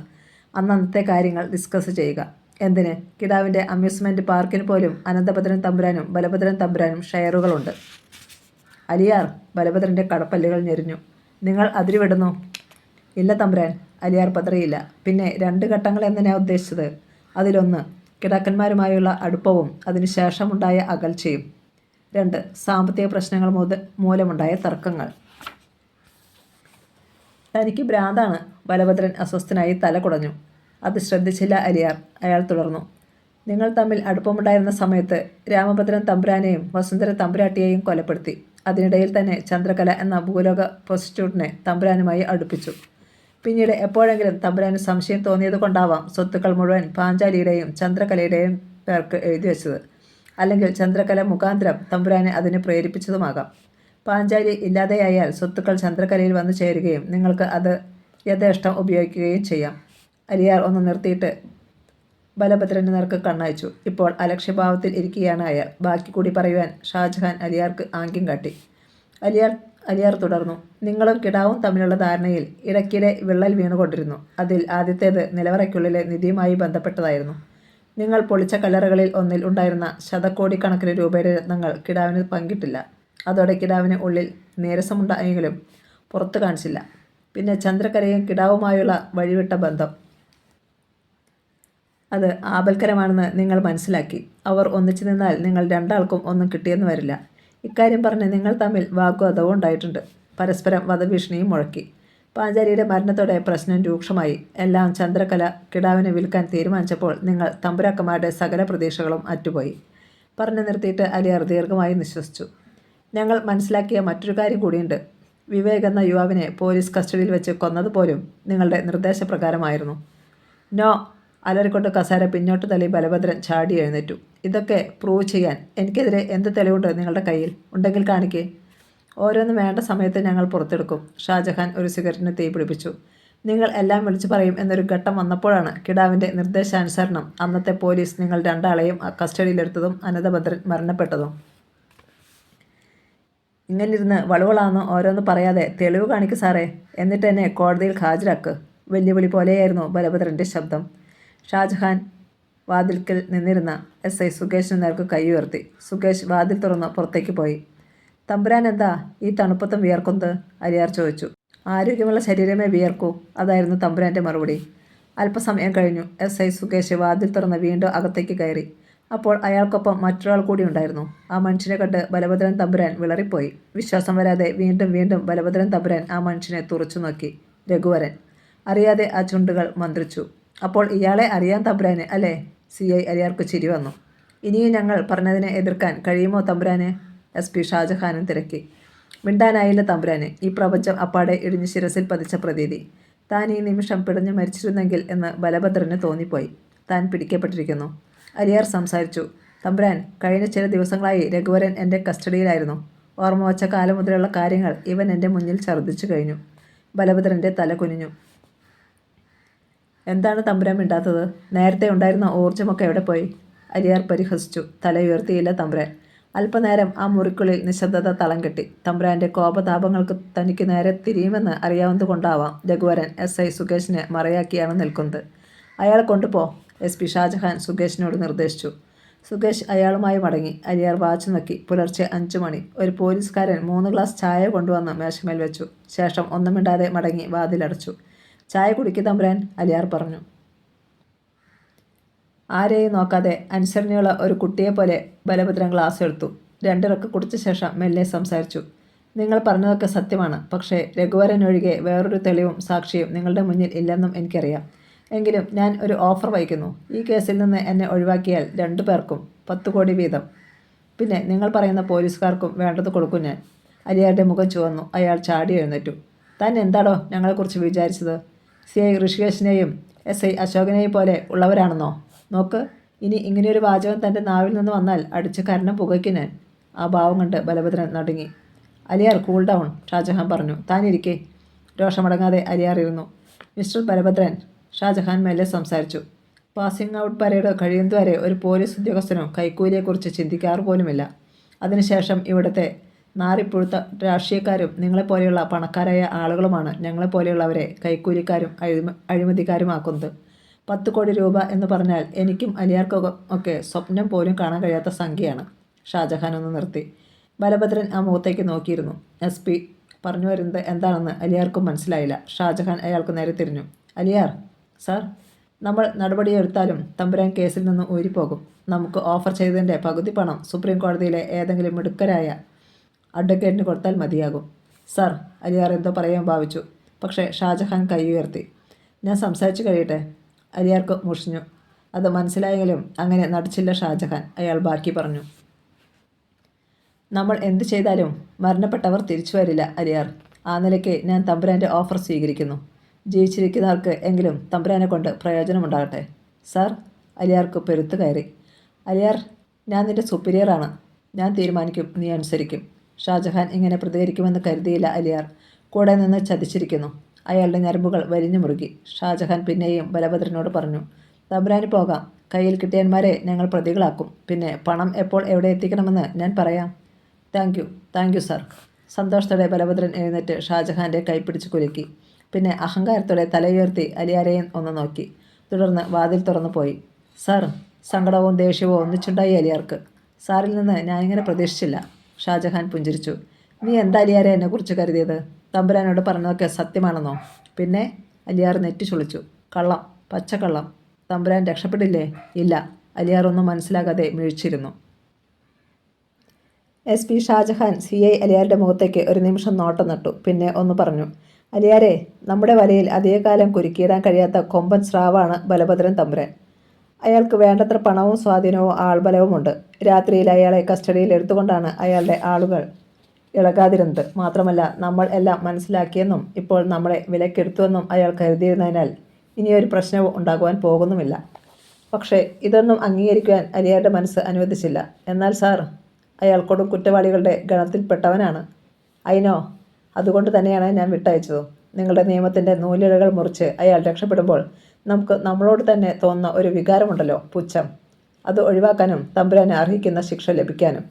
അന്നത്തെ കാര്യങ്ങൾ ഡിസ്കസ് ചെയ്യുക. എന്തിന്? കിടാവിൻ്റെ അമ്യൂസ്മെൻറ്റ് പാർക്കിന് പോലും അനന്തഭദ്രൻ തമ്പുരാനും ബലഭദ്രൻ തമ്പുരാനും ഷെയറുകളുണ്ട്. അലിയാർ. ബലഭദ്രൻ്റെ കടപ്പല്ലുകൾ ഞെരിഞ്ഞു. നിങ്ങൾ അതിരുവിടുന്നു. ഇല്ല തമ്പുരാൻ. അലിയാർ പതറിയില്ല. പിന്നെ 2 ഘട്ടങ്ങൾ എന്തിനാ ഉദ്ദേശിച്ചത്? അതിലൊന്ന് കിടാക്കന്മാരുമായുള്ള അടുപ്പവും അതിനുശേഷമുണ്ടായ അകൽച്ചയും. 2, സാമ്പത്തിക പ്രശ്നങ്ങൾ മൂലമുണ്ടായ തർക്കങ്ങൾ. തനിക്ക് ഭ്രാന്താണ്. ബലഭദ്രൻ അസ്വസ്ഥനായി തല കുടഞ്ഞു. അത് ശ്രദ്ധിച്ചില്ല അലിയാർ. അയാൾ തുടർന്നു. നിങ്ങൾ തമ്മിൽ അടുപ്പമുണ്ടായിരുന്ന സമയത്ത് രാമഭദ്രൻ തമ്പുരാനെയും വസുന്ധര തമ്പുരാട്ടിയെയും കൊലപ്പെടുത്തി. അതിനിടയിൽ തന്നെ ചന്ദ്രകല എന്ന ഭൂലോക പ്രോസ്റ്റിറ്റ്യൂട്ടിനെ തമ്പുരാനുമായി അടുപ്പിച്ചു. പിന്നീട് എപ്പോഴെങ്കിലും തമ്പുരാന് സംശയം തോന്നിയത് കൊണ്ടാവാം സ്വത്തുക്കൾ മുഴുവൻ പാഞ്ചാലിയുടെയും ചന്ദ്രകലയുടെയും പേർക്ക് എഴുതി വെച്ചത്. അല്ലെങ്കിൽ ചന്ദ്രകല മുഖാന്തരം തമ്പുരാനെ അതിന് പ്രേരിപ്പിച്ചതുമാകാം. പാഞ്ചാലി ഇല്ലാതെയായാൽ സ്വത്തുക്കൾ ചന്ദ്രകലയിൽ വന്നു ചേരുകയും നിങ്ങൾക്ക് അത് യഥേഷ്ടം ഉപയോഗിക്കുകയും ചെയ്യാം. അലിയാർ ഒന്ന് നിർത്തിയിട്ട് ബലഭദ്രന് നേർക്ക് കണ്ണയച്ചു. ഇപ്പോൾ അലക്ഷ്യഭാവത്തിൽ ഇരിക്കുകയാണ് അയാൾ. ബാക്കി കൂടി പറയുവാൻ ഷാജഹാൻ അലിയാർക്ക് ആംഗ്യം കാട്ടി. അലിയാർ തുടർന്നു. നിങ്ങളും കിടാവും തമ്മിലുള്ള ധാരണയിൽ ഇടയ്ക്കിടെ വിള്ളൽ വീണുകൊണ്ടിരുന്നു. അതിൽ ആദ്യത്തേത് നിലവറയ്ക്കുള്ളിലെ നിധിയുമായി ബന്ധപ്പെട്ടതായിരുന്നു. നിങ്ങൾ പൊളിച്ച കല്ലറകളിൽ ഒന്നിൽ ഉണ്ടായിരുന്ന ശതകോടിക്കണക്കിന് രൂപയുടെ രത്നങ്ങൾ കിടാവിന് പങ്കിട്ടില്ല. അതോടെ കിടാവിന് ഉള്ളിൽ നീരസമുണ്ടായെങ്കിലും പുറത്തു കാണിച്ചില്ല. പിന്നെ ചന്ദ്രകലയും കിടാവുമായുള്ള വഴിവിട്ട ബന്ധം, അത് ആപൽക്കരമാണെന്ന് നിങ്ങൾ മനസ്സിലാക്കി. അവർ ഒന്നിച്ചു നിന്നാൽ നിങ്ങൾ 2 ആൾക്കും ഒന്നും കിട്ടിയെന്ന് വരില്ല. ഇക്കാര്യം പറഞ്ഞ് നിങ്ങൾ തമ്മിൽ വാഗ്വാദവും ഉണ്ടായിട്ടുണ്ട്. പരസ്പരം വധഭീഷണിയും മുഴക്കി. പാഞ്ചാലിയുടെ മരണത്തോടെ പ്രശ്നം രൂക്ഷമായി. എല്ലാം ചന്ദ്രകല കിടാവിനെ വിൽക്കാൻ തീരുമാനിച്ചപ്പോൾ നിങ്ങൾ തമ്പുരാക്കന്മാരുടെ സകല പ്രതീക്ഷകളും അറ്റുപോയി. പറഞ്ഞു നിർത്തിയിട്ട് അലിയാർ ദീർഘമായി നിശ്വസിച്ചു. ഞങ്ങൾ മനസ്സിലാക്കിയ മറ്റൊരു കാര്യം കൂടിയുണ്ട്. വിവേക് എന്ന യുവാവിനെ പോലീസ് കസ്റ്റഡിയിൽ വെച്ച് കൊന്നതുപോലും നിങ്ങളുടെ നിർദ്ദേശപ്രകാരമായിരുന്നു. നോ. അലറിക്കൊണ്ട് കസേര പിന്നോട്ട് തള്ളി ബലഭദ്രൻ ചാടി എഴുന്നേറ്റു. ഇതൊക്കെ പ്രൂവ് ചെയ്യാൻ എനിക്കെതിരെ എന്ത് തെളിവുണ്ട് നിങ്ങളുടെ കയ്യിൽ? ഉണ്ടെങ്കിൽ കാണിക്കേ. ഓരോന്നും വേണ്ട സമയത്ത് ഞങ്ങൾ പുറത്തെടുക്കും. ഷാജഹാൻ ഒരു സിഗരറ്റിന് തീ പിടിപ്പിച്ചു. നിങ്ങൾ എല്ലാം വിളിച്ചു പറയും എന്നൊരു ഘട്ടം വന്നപ്പോഴാണ് കിടാവിൻ്റെ നിർദ്ദേശാനുസരണം അന്നത്തെ പോലീസ് നിങ്ങൾ 2 ആളെയും കസ്റ്റഡിയിലെടുത്തതും അനന്തഭദ്രൻ മരണപ്പെട്ടതും. ഇങ്ങനിരുന്ന് വളവളാന്ന് ഓരോന്ന് പറയാതെ തെളിവ് കാണിക്ക് സാറേ. എന്നിട്ട് എന്നെ കോടതിയിൽ ഹാജരാക്ക്. വെല്ലുവിളി പോലെയായിരുന്നു ബലഭദ്രൻ്റെ ശബ്ദം. ഷാജഹാൻ വാതിൽക്കൽ നിന്നിരുന്ന SI സുകേഷിന് നേർക്ക് കൈ ഉയർത്തി. സുകേഷ് വാതിൽ തുറന്ന് പുറത്തേക്ക് പോയി. തമ്പുരാൻ എന്താ ഈ തണുപ്പത്തും വിയർക്കുന്നത്? അലിയാർ ചോദിച്ചു. ആരോഗ്യമുള്ള ശരീരമേ വിയർക്കൂ. അതായിരുന്നു തമ്പുരാൻ്റെ മറുപടി. അല്പസമയം കഴിഞ്ഞു. SI സുകേഷ് വാതിൽ തുറന്ന് വീണ്ടും അകത്തേക്ക് കയറി. അപ്പോൾ അയാൾക്കൊപ്പം മറ്റൊരാൾ കൂടി ഉണ്ടായിരുന്നു. ആ മനുഷ്യനെ കണ്ട് ബലഭദ്രൻ തമ്പുരാൻ വിളറിപ്പോയി. വിശ്വാസം വരാതെ വീണ്ടും വീണ്ടും ബലഭദ്രൻ തമ്പുരാൻ ആ മനുഷ്യനെ തുറച്ചു നോക്കി. രഘുവരൻ. അറിയാതെ ആ ചുണ്ടുകൾ മന്ത്രിച്ചു. അപ്പോൾ ഇയാളെ അറിയാൻ തമ്പുരാന് അല്ലേ? CI അലിയാർക്ക് ചിരി വന്നു. ഇനിയും ഞങ്ങൾ പറഞ്ഞതിനെ എതിർക്കാൻ കഴിയുമോ തമ്പുരാന്? SP ഷാജഹാനും തിരക്കി. മിണ്ടാനായില്ല തമ്പുരാന്. ഈ പ്രപഞ്ചം അപ്പാടെ ഇടിഞ്ഞ് ശിരസിൽ പതിച്ച പ്രതീതി. താൻ ഈ നിമിഷം പിടഞ്ഞു മരിച്ചിരുന്നെങ്കിൽ എന്ന് ബലഭദ്രന് തോന്നിപ്പോയി. താൻ പിടിക്കപ്പെട്ടിരിക്കുന്നു. അലിയാർ സംസാരിച്ചു. തമ്പുരാൻ, കഴിഞ്ഞ ചില ദിവസങ്ങളായി രഘുവരൻ എൻ്റെ കസ്റ്റഡിയിലായിരുന്നു. ഓർമ്മ വച്ച കാലം മുതലുള്ള കാര്യങ്ങൾ ഇവൻ എൻ്റെ മുന്നിൽ ഛർദ്ദിച്ചു കഴിഞ്ഞു. ബലഭദ്രൻ്റെ തല കുനിഞ്ഞു. എന്താണ് തമ്പുരാൻ മിണ്ടാത്തത്? നേരത്തെ ഉണ്ടായിരുന്ന ഊർജ്ജമൊക്കെ എവിടെ പോയി? അലിയാർ പരിഹസിച്ചു. തല ഉയർത്തിയില്ല തമ്പുരാൻ. അല്പനേരം ആ മുറിക്കുള്ളിൽ നിശബ്ദത തളം കെട്ടി. തമ്പുരാൻ്റെ കോപതാപങ്ങൾക്ക് തനിക്ക് നേരെ തിരിയുമെന്ന് അറിയാവുന്നതുകൊണ്ടാവാം രഘുവരൻ SI സുകേഷിനെ മറയാക്കിയാണ് നിൽക്കുന്നത്. അയാളെ കൊണ്ടുപോ, SP ഷാജഹാൻ സുകേഷിനോട് നിർദ്ദേശിച്ചു. സുകേഷ് അയാളുമായി മടങ്ങി. അലിയാർ വാച്ച് നോക്കി. പുലർച്ചെ 5 മണി. ഒരു പോലീസുകാരൻ 3 ഗ്ലാസ് ചായ കൊണ്ടുവന്ന് മേശമേൽ വെച്ചു. ശേഷം ഒന്നും മിണ്ടാതെ മടങ്ങി വാതിലടച്ചു. ചായ കുടിക്ക് തമ്പുരാൻ, അലിയാർ പറഞ്ഞു. ആരെയും നോക്കാതെ അനുസരണയുള്ള ഒരു കുട്ടിയെപ്പോലെ ബലഭദ്രൻ ഗ്ലാസ് എടുത്തു. 2 ഇറക്ക് കുടിച്ച ശേഷം മെല്ലെ സംസാരിച്ചു. നിങ്ങൾ പറഞ്ഞതൊക്കെ സത്യമാണ്. പക്ഷേ രഘുവരൻ ഒഴികെ വേറൊരു തെളിവും സാക്ഷിയും നിങ്ങളുടെ മുന്നിൽ ഇല്ലെന്നും എനിക്കറിയാം. എങ്കിലും ഞാൻ ഒരു ഓഫർ വയ്ക്കുന്നു. ഈ കേസിൽ നിന്ന് എന്നെ ഒഴിവാക്കിയാൽ 2 പേർക്കും 10 കോടി വീതം. പിന്നെ നിങ്ങൾ പറയുന്ന പോലീസുകാർക്കും വേണ്ടത് കൊടുക്കും ഞാൻ. അലിയാരുടെ മുഖം ചുവന്നു. അയാൾ ചാടി എഴുന്നേറ്റു. താൻ എന്താണോ ഞങ്ങളെക്കുറിച്ച് വിചാരിച്ചത്? CI ഋഷികേശിനെയും SI അശോകനെയും പോലെ ഉള്ളവരാണെന്നോ? നോക്ക്, ഇനി ഇങ്ങനെയൊരു വാചകം തൻ്റെ നാവിൽ നിന്ന് വന്നാൽ അടിച്ച് കരണം പുകയ്ക്കും ഞാൻ. ആ ഭാവം കണ്ട് ബലഭദ്രൻ നടുങ്ങി. അലിയാർ കൂൾ ഡൗൺ, ഷാജഹാൻ പറഞ്ഞു. താനിരിക്കെ. രോഷമടങ്ങാതെ അലിയാർ ഇരുന്നു. മിസ്റ്റർ ബലഭദ്രൻ, ഷാജഹാൻ മെല്ലെ സംസാരിച്ചു. പാസിംഗ് ഔട്ട് പരേഡ് കഴിയുന്നതുവരെ ഒരു പോലീസ് ഉദ്യോഗസ്ഥനും കൈക്കൂലിയെക്കുറിച്ച് ചിന്തിക്കാറ് പോലുമില്ല. അതിനുശേഷം ഇവിടുത്തെ നാറിപ്പുഴുത്ത രാഷ്ട്രീയക്കാരും നിങ്ങളെപ്പോലെയുള്ള പണക്കാരായ ആളുകളുമാണ് ഞങ്ങളെപ്പോലെയുള്ളവരെ കൈക്കൂലിക്കാരും അഴിമതിക്കാരുമാക്കുന്നത്. 10 കോടി രൂപ എന്ന് പറഞ്ഞാൽ എനിക്കും അലിയാർക്കൊക്കെ സ്വപ്നം പോലും കാണാൻ കഴിയാത്ത സംഖ്യയാണ്. ഷാജഹാൻ ഒന്ന് നിർത്തി. ബലഭദ്രൻ ആ മുഖത്തേക്ക് നോക്കിയിരുന്നു. SP പറഞ്ഞു വരുന്നത് എന്താണെന്ന് അലിയാർക്കും മനസ്സിലായില്ല. ഷാജഹാൻ അയാൾക്ക് നേരെ തിരിഞ്ഞു. അലിയാർ സാർ, നമ്മൾ നടപടിയെടുത്താലും തമ്പുരാൻ കേസിൽ നിന്ന് ഊരിപ്പോകും. നമുക്ക് ഓഫർ ചെയ്തതിൻ്റെ പകുതി പണം സുപ്രീം കോടതിയിലെ ഏതെങ്കിലും മിടുക്കരായ അഡ്വക്കേറ്റിന് കൊടുത്താൽ മതിയാകും. സാർ, അലിയാർ എന്തോ പറയാൻ ഭാവിച്ചു. പക്ഷേ ഷാജഹാൻ കൈ ഉയർത്തി. ഞാൻ സംസാരിച്ചു കഴിയട്ടെ. അലിയാർക്ക് മുഷിഞ്ഞു. അത് മനസ്സിലായെങ്കിലും അങ്ങനെ നടിച്ചില്ല ഷാജഹാൻ. അയാൾ ബാക്കി പറഞ്ഞു. നമ്മൾ എന്തു ചെയ്താലും മരണപ്പെട്ടവർ തിരിച്ചു വരില്ല അലിയാർ. ആ നിലയ്ക്ക് ഞാൻ തമ്പുരാൻ്റെ ഓഫർ സ്വീകരിക്കുന്നു. ജീവിച്ചിരിക്കുന്നവർക്ക് എങ്കിലും തമ്പുരാനെ കൊണ്ട് പ്രയോജനമുണ്ടാകട്ടെ. സാർ, അലിയാർക്ക് പെരുത്തു കയറി. അലിയാർ, ഞാൻ നിൻ്റെ സുപ്പീരിയറാണ്. ഞാൻ തീരുമാനിക്കും, നീ അനുസരിക്കും. ഷാജഹാൻ ഇങ്ങനെ പ്രതികരിക്കുമെന്ന് കരുതിയില്ല അലിയാർ. കൂടെ നിന്ന് ചതിച്ചിരിക്കുന്നു. അയാളുടെ ഞരമ്പുകൾ വലിഞ്ഞു മുറുകി. ഷാജഹാൻ പിന്നെയും ബലഭദ്രനോട് പറഞ്ഞു. തമ്പുരാന് പോകാം. കയ്യിൽ കിട്ടിയന്മാരെ ഞങ്ങൾ പ്രതികളാക്കും. പിന്നെ പണം എപ്പോൾ എവിടെ എത്തിക്കണമെന്ന് ഞാൻ പറയാം. Thank you sir. സന്തോഷത്തോടെ ബലഭദ്രൻ എഴുന്നേറ്റ് ഷാജഹാൻ്റെ കൈപ്പിടിച്ച് കുലുക്കി. പിന്നെ അഹങ്കാരത്തോടെ തലയുയർത്തി അലിയാരെയും ഒന്ന് നോക്കി. തുടർന്ന് വാതിൽ തുറന്നു പോയി. സാർ, സങ്കടവും ദേഷ്യവും ഒന്നിച്ചുണ്ടായി അലിയാർക്ക്. സാറിൽ നിന്ന് ഞാനിങ്ങനെ പ്രതീക്ഷിച്ചില്ല. ഷാജഹാൻ പുഞ്ചിരിച്ചു. നീ എന്താ അലിയാരെ എന്നെക്കുറിച്ച് കരുതിയത്? തമ്പുരാനോട് പറഞ്ഞതൊക്കെ സത്യമാണെന്നോ? പിന്നെ? അലിയാർ നെറ്റി ചുളിച്ചു. കള്ളം, പച്ചക്കള്ളം. തമ്പുരാൻ രക്ഷപ്പെടില്ലേ? ഇല്ല. അലിയാർ ഒന്നും മനസ്സിലാകാതെ മിഴിച്ചിരുന്നു. SP ഷാജഹാൻ CI അലിയാരുടെ മുഖത്തേക്ക് ഒരു നിമിഷം നോട്ടം നട്ടു. പിന്നെ ഒന്ന് പറഞ്ഞു. അലിയാരെ, നമ്മുടെ വലയിൽ അധികകാലം കുരുക്കിയിടാൻ കഴിയാത്ത കൊമ്പൻ സ്രാവാണ് ബലഭദ്രൻ തമ്പുരാൻ. അയാൾക്ക് വേണ്ടത്ര പണവും സ്വാധീനവും ആൾബലവുമുണ്ട്. രാത്രിയിൽ അയാളെ കസ്റ്റഡിയിൽ എടുത്തുകൊണ്ടാണ് അയാളുടെ ആളുകൾ ഇളകാതിരുന്നത്. മാത്രമല്ല, നമ്മൾ എല്ലാം മനസ്സിലാക്കിയെന്നും ഇപ്പോൾ നമ്മളെ വിലക്കെടുത്തുവെന്നും അയാൾ കരുതിയിരുന്നതിനാൽ ഇനിയൊരു പ്രശ്നവും ഉണ്ടാകുവാൻ പോകുന്നുമില്ല. പക്ഷേ ഇതൊന്നും അംഗീകരിക്കുവാൻ അലിയാരുടെ മനസ്സ് അനുവദിച്ചില്ല. എന്നാൽ സാർ, അയാൾ കൊടും കുറ്റവാളികളുടെ ഗണത്തിൽപ്പെട്ടവനാണ്. അയിനോ, അതുകൊണ്ട് തന്നെയാണ് ഞാൻ വിട്ടയച്ചത്. നിങ്ങളുടെ നിയമത്തിൻ്റെ നൂലിഴകൾ മുറിച്ച് അയാൾ രക്ഷപ്പെടുമ്പോൾ നമുക്ക് നമ്മളോട് തന്നെ തോന്നുന്ന ഒരു വികാരമുണ്ടല്ലോ, പുച്ഛം. അത് ഒഴിവാക്കാനും തമ്പുരാന് അർഹിക്കുന്ന ശിക്ഷ ലഭിക്കാനും.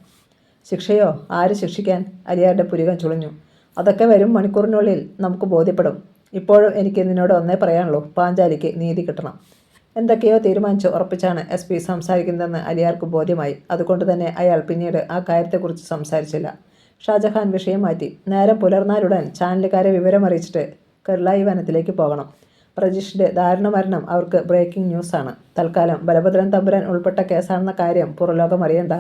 ശിക്ഷയോ? ആര് ശിക്ഷിക്കാൻ? അലിയാരുടെ പുരികം ചുളിഞ്ഞു. അതൊക്കെ വരും മണിക്കൂറിനുള്ളിൽ നമുക്ക് ബോധ്യപ്പെടും. ഇപ്പോഴും എനിക്ക് നിന്നോട് ഒന്നേ പറയാനുള്ളൂ, പാഞ്ചാലിക്ക് നീതി കിട്ടണം. എന്തൊക്കെയോ തീരുമാനിച്ച് ഉറപ്പിച്ചാണ് SP സംസാരിക്കുന്നതെന്ന് അലിയാർക്ക് ബോധ്യമായി. അതുകൊണ്ട് തന്നെ അയാൾ പിന്നീട് ആ കാര്യത്തെക്കുറിച്ച് സംസാരിച്ചില്ല. ഷാജഹാൻ വിഷയം മാറ്റി. നേരം പുലർന്നാലുടൻ ചാനലുകാരെ വിവരമറിയിച്ചിട്ട് കെർലായി വനത്തിലേക്ക് പോകണം. പ്രജീഷിൻ്റെ ദാരുണ മരണം അവർക്ക് ബ്രേക്കിംഗ് ന്യൂസാണ്. തൽക്കാലം ബലഭദ്രൻ തമ്പുരാൻ ഉൾപ്പെട്ട കേസാണെന്ന കാര്യം പുറലോകം അറിയണ്ട.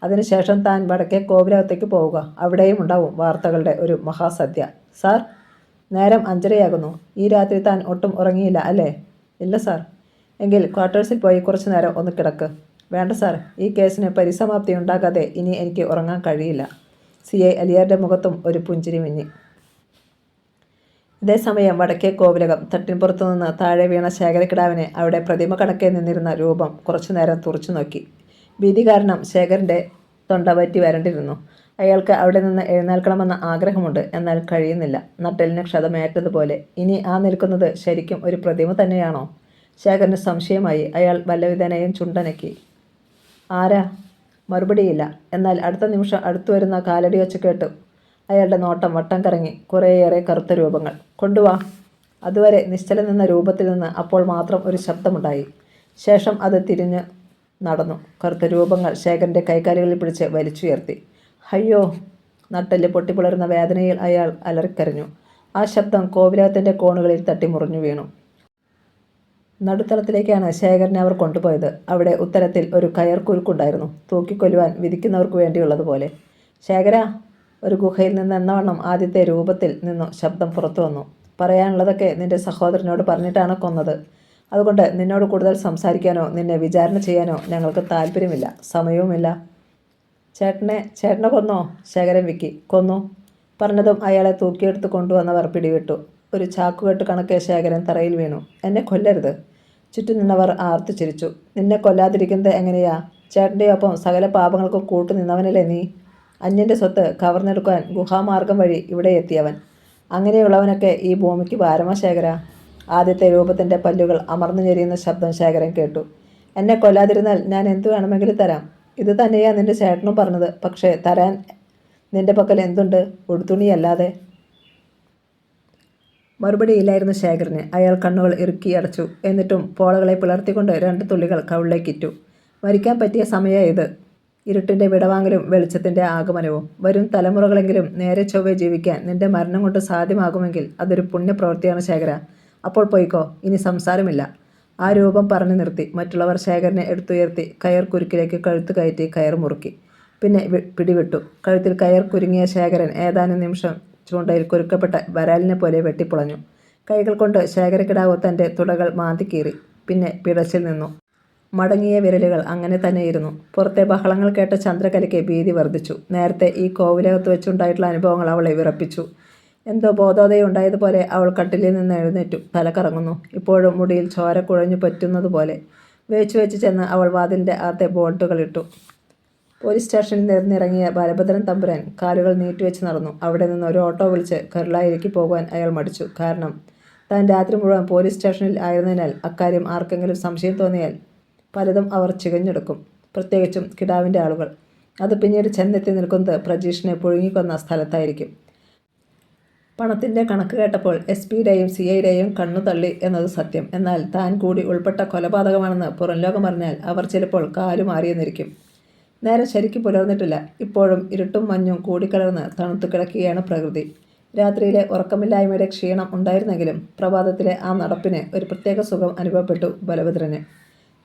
അതിനുശേഷം താൻ വടക്കേ കോവിലകത്തേക്ക് പോവുക. അവിടെയും ഉണ്ടാവും വാർത്തകളുടെ ഒരു മഹാസദ്യ. സാർ, നേരം 5:30 ഈ രാത്രി താൻ ഒട്ടും ഉറങ്ങിയില്ല അല്ലേ? ഇല്ല സാർ. എങ്കിൽ ക്വാർട്ടേഴ്സിൽ പോയി കുറച്ചു നേരം ഒന്ന് കിടക്ക്. വേണ്ട സാർ, ഈ കേസിന് പരിസമാപ്തി ഉണ്ടാകാതെ ഇനി എനിക്ക് ഉറങ്ങാൻ കഴിയില്ല. CI അലിയാരുടെ മുഖത്തും ഒരു പുഞ്ചിരി മിന്നി. ഇതേസമയം വടക്കേ കോവിലകം തട്ടിൻപുറത്തു നിന്ന് താഴെ വീണ ശേഖരക്കിടാവിനെ അവിടെ പ്രതിമ കണക്കെ നിന്നിരുന്ന രൂപം കുറച്ചു നേരം തുറച്ചു നോക്കി. ഭീതി കാരണം ശേഖരൻ്റെ തൊണ്ട വറ്റി വരണ്ടിരുന്നു. അയാൾക്ക് അവിടെ നിന്ന് എഴുന്നേൽക്കണമെന്ന ആഗ്രഹമുണ്ട്, എന്നാൽ കഴിയുന്നില്ല. നട്ടെല്ലിന് ക്ഷതമേറ്റതുപോലെ. ഇനി ആ നിൽക്കുന്നത് ശരിക്കും ഒരു പ്രതിമ തന്നെയാണോ? ശേഖരന് സംശയമായി. അയാൾ വല്ലവിധേനയും ചുണ്ടനക്കി. ആരാ? മറുപടിയില്ല. എന്നാൽ അടുത്ത നിമിഷം അടുത്തു വരുന്ന കാലടി ഒച്ച കേട്ടു. അയാളുടെ നോട്ടം വട്ടം കറങ്ങി. കുറേയേറെ കറുത്ത രൂപങ്ങൾ. കൊണ്ടുവാ. അതുവരെ നിശ്ചലം നിന്ന രൂപത്തിൽ നിന്ന് അപ്പോൾ മാത്രം ഒരു ശബ്ദമുണ്ടായി. ശേഷം അത് തിരിഞ്ഞ് നടന്നു. കറുത്ത രൂപങ്ങൾ ശേഖരൻ്റെ കൈകാലുകളിൽ പിടിച്ച് വലിച്ചുയർത്തി. അയ്യോ! നട്ടെല്ല് പൊട്ടിപ്പിളർന്ന വേദനയിൽ അയാൾ അലറിക്കരഞ്ഞു. ആ ശബ്ദം കോവിലകത്തിൻ്റെ കോണുകളിൽ തട്ടി മുറിഞ്ഞു വീണു. നടുത്തളത്തിലേക്കാണ് ശേഖരനെ അവർ കൊണ്ടുപോയത്. അവിടെ ഉത്തരത്തിൽ ഒരു കയർ കുരുക്കുണ്ടായിരുന്നു, തൂക്കിക്കൊല്ലുവാൻ വിധിക്കുന്നവർക്ക് വേണ്ടിയുള്ളതുപോലെ. ശേഖര! ഒരു ഗുഹയിൽ നിന്ന് എന്നവണ്ണം ആദ്യത്തെ രൂപത്തിൽ നിന്നു ശബ്ദം പുറത്തു വന്നു. പറയാനുള്ളതൊക്കെ നിന്റെ സഹോദരനോട് പറഞ്ഞിട്ടാണ് കൊന്നത്. അതുകൊണ്ട് നിന്നോട് കൂടുതൽ സംസാരിക്കാനോ നിന്നെ വിചാരണ ചെയ്യാനോ ഞങ്ങൾക്ക് താല്പര്യമില്ല, സമയവുമില്ല. ചേട്ടനെ കൊന്നോ? ശേഖരൻ വിക്കി. കൊന്നു. പറഞ്ഞതും അയാളെ തൂക്കിയെടുത്ത് കൊണ്ടുവന്നവർ പിടിവിട്ടു. ഒരു ചാക്കുകെട്ട് കണക്കെ ശേഖരൻ തറയിൽ വീണു. എന്നെ കൊല്ലരുത്! ചുറ്റും നിന്നവർ ആർത്തു ചിരിച്ചു. നിന്നെ കൊല്ലാതിരിക്കുന്നത് എങ്ങനെയാ? ചേട്ടൻ്റെ ഒപ്പം സകല പാപങ്ങൾക്കും കൂട്ടുനിന്നവനല്ലേ നീ? അന്യൻ്റെ സ്വത്ത് കവർന്നെടുക്കാൻ ഗുഹാമാർഗം വഴി ഇവിടെ എത്തിയവൻ. അങ്ങനെയുള്ളവനൊക്കെ ഈ ഭൂമിക്ക് ഭാരമാ ശേഖര. ആദ്യത്തെ രൂപത്തിൻ്റെ പല്ലുകൾ അമർന്നു ഞെരിയുന്ന ശബ്ദം ശേഖരൻ കേട്ടു. എന്നെ കൊല്ലാതിരുന്നാൽ ഞാൻ എന്തു വേണമെങ്കിലും തരാം. ഇത് തന്നെയാ നിന്റെ ചേട്ടനും പറഞ്ഞത്. പക്ഷേ തരാൻ നിന്റെ പക്കൽ എന്തുണ്ട്? ഉടുത്തുണിയല്ലാതെ. മറുപടിയില്ലായിരുന്നു ശേഖരന്. അയാൾ കണ്ണുകൾ ഇറുക്കി അടച്ചു. എന്നിട്ടും പോളകളെ പിളർത്തിക്കൊണ്ട് 2 തുള്ളികൾ കവിളിലേക്കിറ്റു. മരിക്കാൻ പറ്റിയ സമയം ഇത്. ഇരുട്ടിൻ്റെ വിടവാങ്ങലും വെളിച്ചത്തിൻ്റെ ആഗമനവും. വരും തലമുറകളെങ്കിലും നേരെ ചൊവ്വെ ജീവിക്കാൻ നിന്റെ മരണം കൊണ്ട് സാധ്യമാകുമെങ്കിൽ അതൊരു പുണ്യപ്രവൃത്തിയാണ് ശേഖര. അപ്പോൾ പോയിക്കോ, ഇനി സംസാരമില്ല. ആ രൂപം പറഞ്ഞു നിർത്തി. മറ്റുള്ളവർ ശേഖരനെ എടുത്തുയർത്തി കയർ കുരുക്കിലേക്ക് കഴുത്ത് കയറ്റി കയർ മുറുക്കി. പിന്നെ പിടിവിട്ടു. കഴുത്തിൽ കയർ കുരുങ്ങിയ ശേഖരൻ ഏതാനും നിമിഷം ചൂണ്ടയിൽ കുരുക്കപ്പെട്ട വരാലിനെ പോലെ വെട്ടിപ്പുളഞ്ഞു. കൈകൾ കൊണ്ട് ശേഖരക്കിടാവ് തൻ്റെ തുടകൾ മാന്തിക്കീറി. പിന്നെ പിടച്ചിൽ നിന്നു. മടങ്ങിയ വിരലുകൾ അങ്ങനെ തന്നെയിരുന്നു. പുറത്തെ ബഹളങ്ങൾ കേട്ട ചന്ദ്രകലയ്ക്ക് ഭീതി വർദ്ധിച്ചു. നേരത്തെ ഈ കോവിലകത്ത് വെച്ചുണ്ടായിട്ടുള്ള അനുഭവങ്ങൾ അവളെ വിറപ്പിച്ചു. എന്തോ ബോധോദയുണ്ടായതുപോലെ അവൾ കട്ടിലിൽ നിന്ന് എഴുന്നേറ്റു. തല കറങ്ങുന്നു. ഇപ്പോഴും മുടിയിൽ ചോര കുഴഞ്ഞു പറ്റുന്നതുപോലെ. വേച്ചു ചെന്ന് അവൾ വാതിലിൻ്റെ അകത്തെ ബോൾട്ടുകളിട്ടു. പോലീസ് സ്റ്റേഷനിൽ നിന്നിറങ്ങിയ ബാലഭദ്രൻ തമ്പുരാൻ കാലുകൾ നീട്ടിവെച്ച് നടന്നു. അവിടെ നിന്ന് ഒരു ഓട്ടോ വിളിച്ച് കരുളായിലേക്ക് പോകുവാൻ അയാൾ മടിച്ചു. കാരണം താൻ രാത്രി മുഴുവൻ പോലീസ് സ്റ്റേഷനിൽ ആയിരുന്നതിനാൽ അക്കാര്യം ആർക്കെങ്കിലും സംശയം തോന്നിയാൽ പലതും അവർ ചികഞ്ഞെടുക്കും. പ്രത്യേകിച്ചും കിടാവിൻ്റെ ആളുകൾ. അത് പിന്നീട് ചെന്നെത്തി നിൽക്കുന്നത് പ്രജീഷിനെ പുഴുങ്ങിക്കൊന്ന സ്ഥലത്തായിരിക്കും. പണത്തിൻ്റെ കണക്ക് കേട്ടപ്പോൾ SP-യുടെയും CI-യുടെയും കണ്ണു തള്ളി എന്നത് സത്യം. എന്നാൽ താൻ കൂടി ഉൾപ്പെട്ട കൊലപാതകമാണെന്ന് പുറംലോകം അറിഞ്ഞാൽ അവർ ചിലപ്പോൾ കാലുമാറിയെന്നിരിക്കും. നേരം ശരിക്കും പുലർന്നിട്ടില്ല. ഇപ്പോഴും ഇരുട്ടും മഞ്ഞും കൂടിക്കലർന്ന് തണുത്തു കിടക്കുകയാണ് പ്രകൃതി. രാത്രിയിലെ ഉറക്കമില്ലായ്മയുടെ ക്ഷീണം ഉണ്ടായിരുന്നെങ്കിലും പ്രഭാതത്തിലെ ആ നടപ്പിന് ഒരു പ്രത്യേക സുഖം അനുഭവപ്പെട്ടു ബലഭദ്രന്.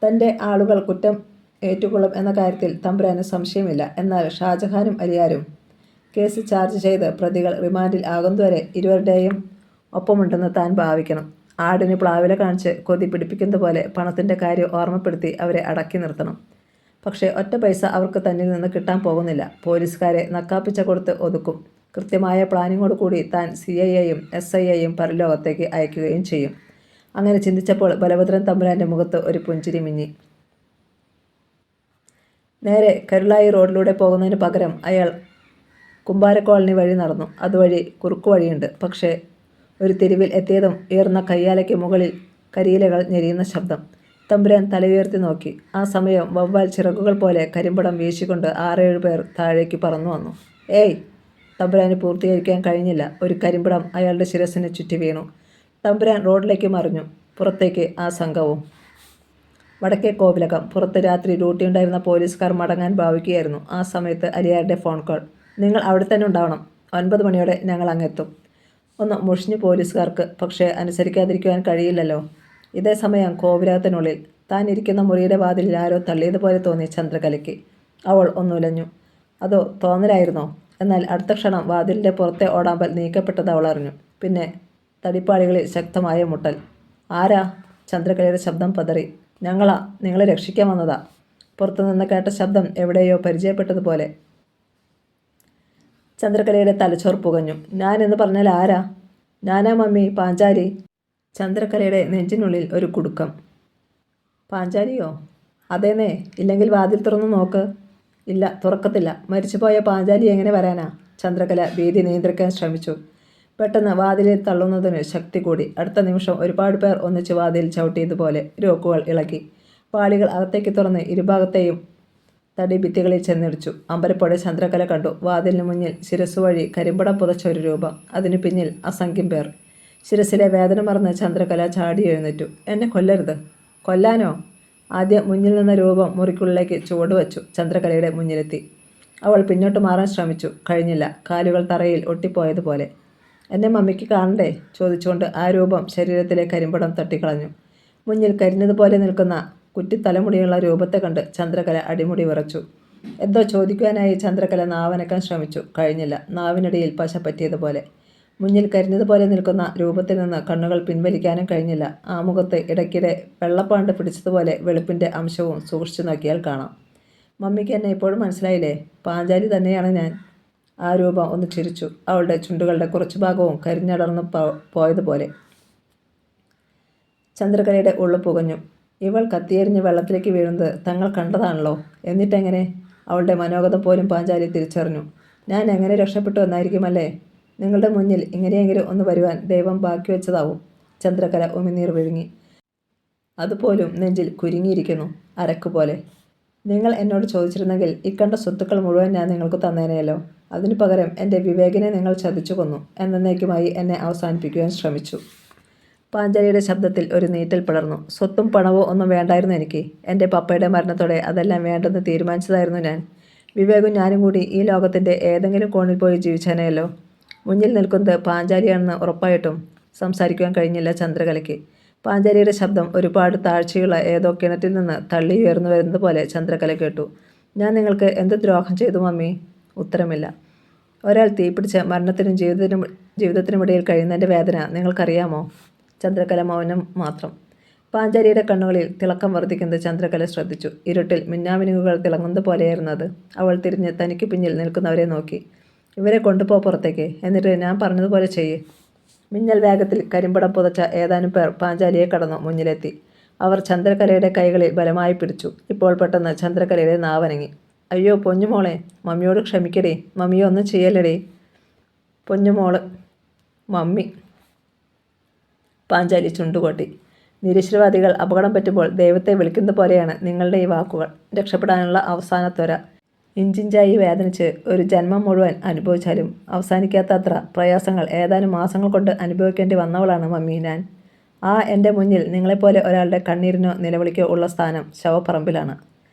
തൻ്റെ ആളുകൾ കുറ്റം ഏറ്റുകൊള്ളും എന്ന കാര്യത്തിൽ തമ്പുരാന് സംശയമില്ല. എന്നാൽ ഷാജഹാനും അലിയാരും കേസ് ചാർജ് ചെയ്ത് പ്രതികൾ റിമാൻഡിൽ ആകുന്നതുവരെ ഇരുവരുടെയും ഒപ്പമുണ്ടെന്ന് താൻ ഭാവിക്കണം. ആടിന് പ്ലാവില കാണിച്ച് കൊതി പിടിപ്പിക്കുന്നത് പോലെ പണത്തിൻ്റെ കാര്യം ഓർമ്മപ്പെടുത്തി അവരെ അടക്കി നിർത്തണം. പക്ഷേ ഒറ്റ പൈസ അവർക്ക് തന്നിൽ നിന്ന് കിട്ടാൻ പോകുന്നില്ല. പോലീസുകാരെ നക്കാപ്പിച്ച കൊടുത്ത് ഒതുക്കും. കൃത്യമായ പ്ലാനിങ്ങോട് കൂടി താൻ CI-യെയും SI-യെയും പരലോകത്തേക്ക് അയക്കുകയും ചെയ്യും. അങ്ങനെ ചിന്തിച്ചപ്പോൾ ബലഭദ്രൻ തമ്പുരാൻ്റെ മുഖത്ത് ഒരു പുഞ്ചിരി മിന്നി. നേരെ കരുളായി റോഡിലൂടെ പോകുന്നതിന് പകരം അയാൾ കുമ്പാരക്കോളനി വഴി നടന്നു. അതുവഴി കുറുക്കു വഴിയുണ്ട്. പക്ഷേ ഒരു തെരുവിൽ എത്തിയതും ഉയർന്ന കയ്യാലയ്ക്ക് മുകളിൽ കരിയിലകൾ ഞെരിയുന്ന ശബ്ദം. തമ്പുരാൻ തലയുയർത്തി നോക്കി. ആ സമയം വവ്വാൽ ചിറകുകൾ പോലെ കരിമ്പടം വീശിക്കൊണ്ട് 6-7 പേർ താഴേക്ക് പറന്നു വന്നു. ഏയ്! തമ്പുരാന് പൂർത്തീകരിക്കാൻ കഴിഞ്ഞില്ല. ഒരു കരിമ്പടം അയാളുടെ ശിരസിന് ചുറ്റി വീണു. തമ്പുരാൻ റോഡിലേക്ക് മറിഞ്ഞു. പുറത്തേക്ക് ആ സംഘവും. വടക്കേ കോവിലകം. പുറത്ത് രാത്രി ഡ്യൂട്ടിയുണ്ടായിരുന്ന പോലീസുകാർ മടങ്ങാൻ ഭാവിക്കുകയായിരുന്നു. ആ സമയത്ത് അലിയാരുടെ ഫോൺ കോൾ. നിങ്ങൾ അവിടെ തന്നെ ഉണ്ടാവണം. 9 മണിയോടെ ഞങ്ങൾ അങ്ങെത്തും. ഒന്ന് മുഷിഞ്ഞു പോലീസുകാർക്ക്. പക്ഷേ അനുസരിക്കാതിരിക്കുവാൻ കഴിയില്ലല്ലോ. ഇതേ സമയം കോവിലകത്തിനുള്ളിൽ താൻ ഇരിക്കുന്ന മുറിയുടെ വാതിലിൽ ആരോ തള്ളിയതുപോലെ തോന്നി ചന്ദ്രകലയ്ക്ക്. അവൾ ഒന്നുലഞ്ഞു. അതോ തോന്നലായിരുന്നോ? എന്നാൽ അടുത്ത ക്ഷണം വാതിലിൻ്റെ പുറത്തെ ഓടാമ്പൽ നീക്കപ്പെട്ടത് അവൾ അറിഞ്ഞു. പിന്നെ തടിപ്പാളികളിൽ ശക്തമായ മുട്ടൽ. ആരാ? ചന്ദ്രകലയുടെ ശബ്ദം പതറി. ഞങ്ങളാ, നിങ്ങളെ രക്ഷിക്കാൻ വന്നതാ. പുറത്തുനിന്ന് കേട്ട ശബ്ദം എവിടെയോ പരിചയപ്പെട്ടതുപോലെ. ചന്ദ്രകലയുടെ തലച്ചോർ പുകഞ്ഞു. ഞാൻ എന്ന് പറഞ്ഞാൽ ആരാ? ഞാനാ മമ്മി, പാഞ്ചാലി. ചന്ദ്രകലയുടെ നെഞ്ചിനുള്ളിൽ ഒരു കുടുക്കം. പാഞ്ചാലിയോ? അതേന്നേ. ഇല്ലെങ്കിൽ വാതിൽ തുറന്നു നോക്ക്. ഇല്ല, തുറക്കത്തില്ല. മരിച്ചുപോയ പാഞ്ചാലി എങ്ങനെ വരാനാ? ചന്ദ്രകല ഭീതി നിയന്ത്രിക്കാൻ ശ്രമിച്ചു. പെട്ടെന്ന് വാതിലിൽ തള്ളുന്നതിന് ശക്തി കൂടി. അടുത്ത നിമിഷം ഒരുപാട് പേർ ഒന്നിച്ച് വാതിൽ ചവിട്ടിയതുപോലെ ലോക്കുകൾ ഇളകി. പാളികൾ അകത്തേക്ക് തുറന്ന് ഇരുഭാഗത്തെയും തടി ഭിത്തികളിൽ ചെന്നിടിച്ചു. അമ്പരപ്പോടെ ചന്ദ്രകല കണ്ടു. വാതിലിന് മുന്നിൽ ശിരസ്സുവഴി കരിമ്പടം പുതച്ച ഒരു രൂപം. അതിനു പിന്നിൽ അസംഖ്യം പേർ. ശിരസിലെ വേദന മറന്ന് ചന്ദ്രകല ചാടി എഴുന്നേറ്റു. എന്നെ കൊല്ലരുത്. കൊല്ലാനോ? ആദ്യം മുന്നിൽ നിന്ന രൂപം മുറിക്കുള്ളിലേക്ക് ചുവടുവച്ചു ചന്ദ്രകലയുടെ മുന്നിലെത്തി. അവൾ പിന്നോട്ട് മാറാൻ ശ്രമിച്ചു. കഴിഞ്ഞില്ല. കാലുകൾ തറയിൽ ഒട്ടിപ്പോയതുപോലെ. എന്നെ മമ്മിക്ക് കാണണ്ടേ? ചോദിച്ചുകൊണ്ട് ആ രൂപം ശരീരത്തിലെ കരിമ്പടം തട്ടിക്കളഞ്ഞു. മുന്നിൽ കരിഞ്ഞതുപോലെ നിൽക്കുന്ന കുറ്റിത്തലമുടിയുള്ള രൂപത്തെ കണ്ട് ചന്ദ്രകല അടിമുടി വിറച്ചു. എന്തോ ചോദിക്കുവാനായി ചന്ദ്രകല നാവനക്കാൻ ശ്രമിച്ചു. കഴിഞ്ഞില്ല. നാവിനിടയിൽ പശ പറ്റിയതുപോലെ. മുന്നിൽ കരിഞ്ഞതുപോലെ നിൽക്കുന്ന രൂപത്തിൽ നിന്ന് കണ്ണുകൾ പിൻവലിക്കാനും കഴിഞ്ഞില്ല. ആ മുഖത്ത് ഇടയ്ക്കിടെ വെള്ളപ്പാണ്ട് പിടിച്ചതുപോലെ വെളുപ്പിൻ്റെ അംശവും സൂക്ഷിച്ചു നോക്കിയാൽ കാണാം. മമ്മിക്ക് എന്നെ ഇപ്പോഴും മനസ്സിലായില്ലേ? പാഞ്ചാലി തന്നെയാണ് ഞാൻ. ആ രൂപം ഒന്ന് ചിരിച്ചു. അവളുടെ ചുണ്ടുകളുടെ കുറച്ചു ഭാഗവും കരിഞ്ഞടർന്നു പോയതുപോലെ. ചന്ദ്രകലയുടെ ഉള്ളു പുകഞ്ഞു. ഇവൾ കത്തിയെറിഞ്ഞ് വെള്ളത്തിലേക്ക് വീഴുന്നത് തങ്ങൾ കണ്ടതാണല്ലോ. എന്നിട്ടെങ്ങനെ? അവളുടെ മനോഗതം പോലും പാഞ്ചാലി തിരിച്ചറിഞ്ഞു. ഞാൻ എങ്ങനെ രക്ഷപ്പെട്ടു എന്നായിരിക്കുമല്ലേ? നിങ്ങളുടെ മുന്നിൽ ഇങ്ങനെയെങ്കിലും ഒന്ന് വരുവാൻ ദൈവം ബാക്കി വെച്ചതാവും. ചന്ദ്രകല ഉമിനീർ വിഴുങ്ങി. അതുപോലും നെഞ്ചിൽ കുരുങ്ങിയിരിക്കുന്നു, അരക്കുപോലെ. നിങ്ങൾ എന്നോട് ചോദിച്ചിരുന്നെങ്കിൽ ഇക്കണ്ട സ്വത്തുക്കൾ മുഴുവൻ ഞാൻ നിങ്ങൾക്ക് തന്നേനെയല്ലോ. അതിനു പകരം എൻ്റെ വിവേകിനെ നിങ്ങൾ ചതിച്ചു കൊന്നു. എന്നേക്കുമായി എന്നെ അവസാനിപ്പിക്കുവാൻ ശ്രമിച്ചു. പാഞ്ചാലിയുടെ ശബ്ദത്തിൽ ഒരു നീറ്റൽ പടർന്നു. സ്വത്തും പണവും ഒന്നും വേണ്ടായിരുന്നു എനിക്ക്. എൻ്റെ പപ്പയുടെ മരണത്തോടെ അതെല്ലാം വേണ്ടെന്ന് തീരുമാനിച്ചതായിരുന്നു ഞാൻ. വിവേകും ഞാനും കൂടി ഈ ലോകത്തിൻ്റെ ഏതെങ്കിലും കോണിൽ പോയി ജീവിച്ചേനെയല്ലോ. മുന്നിൽ നിൽക്കുന്നത് പാഞ്ചാലിയാണെന്ന് ഉറപ്പായിട്ടും സംസാരിക്കുവാൻ കഴിഞ്ഞില്ല ചന്ദ്രകലയ്ക്ക്. പാഞ്ചാലിയുടെ ശബ്ദം ഒരുപാട് താഴ്ചയുള്ള ഏതോ കിണറ്റിൽ നിന്ന് തള്ളി ഉയർന്നു വരുന്നത് പോലെ ചന്ദ്രകല കേട്ടു. ഞാൻ നിങ്ങൾക്ക് എന്ത് ദ്രോഹം ചെയ്തു മമ്മി? ഉത്തരമില്ല. ഒരാൾ തീപിടിച്ച് മരണത്തിനും ജീവിതത്തിനുമിടയിൽ കഴിയുന്നതിൻ്റെ വേദന നിങ്ങൾക്കറിയാമോ? ചന്ദ്രകല മൗനം മാത്രം. പാഞ്ചാലിയുടെ കണ്ണുകളിൽ തിളക്കം വർദ്ധിക്കുന്നത് ചന്ദ്രകല ശ്രദ്ധിച്ചു. ഇരുട്ടിൽ മിന്നാമിനുങ്ങുകൾ തിളങ്ങുന്നത് പോലെയായിരുന്നത്. അവൾ തിരിഞ്ഞ് തനിക്ക് പിന്നിൽ നിൽക്കുന്നവരെ നോക്കി. ഇവരെ കൊണ്ടുപോ പുറത്തേക്ക്. എന്നിട്ട് ഞാൻ പറഞ്ഞതുപോലെ ചെയ്യ്. മിന്നൽ വേഗത്തിൽ കരിമ്പടം പുതച്ച ഏതാനും പേർ പാഞ്ചാലിയെ കടന്നു മുന്നിലെത്തി. അവർ ചന്ദ്രകലയുടെ കൈകളിൽ ബലമായി പിടിച്ചു. ഇപ്പോൾ പെട്ടെന്ന് ചന്ദ്രകലയുടെ നാവനങ്ങി. അയ്യോ പൊന്നുമോളെ, മമ്മിയോട് ക്ഷമിക്കടേ. മമ്മിയെ ഒന്നും ചെയ്യല്ലടേ. പൊന്നുമോള് മമ്മി. പാഞ്ചാലി ചുണ്ടുകൊട്ടി. നിരീശ്വരവാദികൾ അപകടം പറ്റുമ്പോൾ ദൈവത്തെ വിളിക്കുന്ന പോലെയാണ് നിങ്ങളുടെ ഈ വാക്കുകൾ. രക്ഷപ്പെടാനുള്ള അവസാന ത്വര. ഇഞ്ചിഞ്ചായി വേദനിച്ച് ഒരു ജന്മം മുഴുവൻ അനുഭവിച്ചാലും അവസാനിക്കാത്തത്ര പ്രയാസങ്ങൾ ഏതാനും മാസങ്ങൾ കൊണ്ട് അനുഭവിക്കേണ്ടി വന്നവളാണ് മമ്മി ഞാൻ. എൻ്റെ മുന്നിൽ നിങ്ങളെപ്പോലെ ഒരാളുടെ കണ്ണീരിനോ നിലവിളിക്കോ ഉള്ള സ്ഥാനം ശവപ്പറമ്പിലാണ്.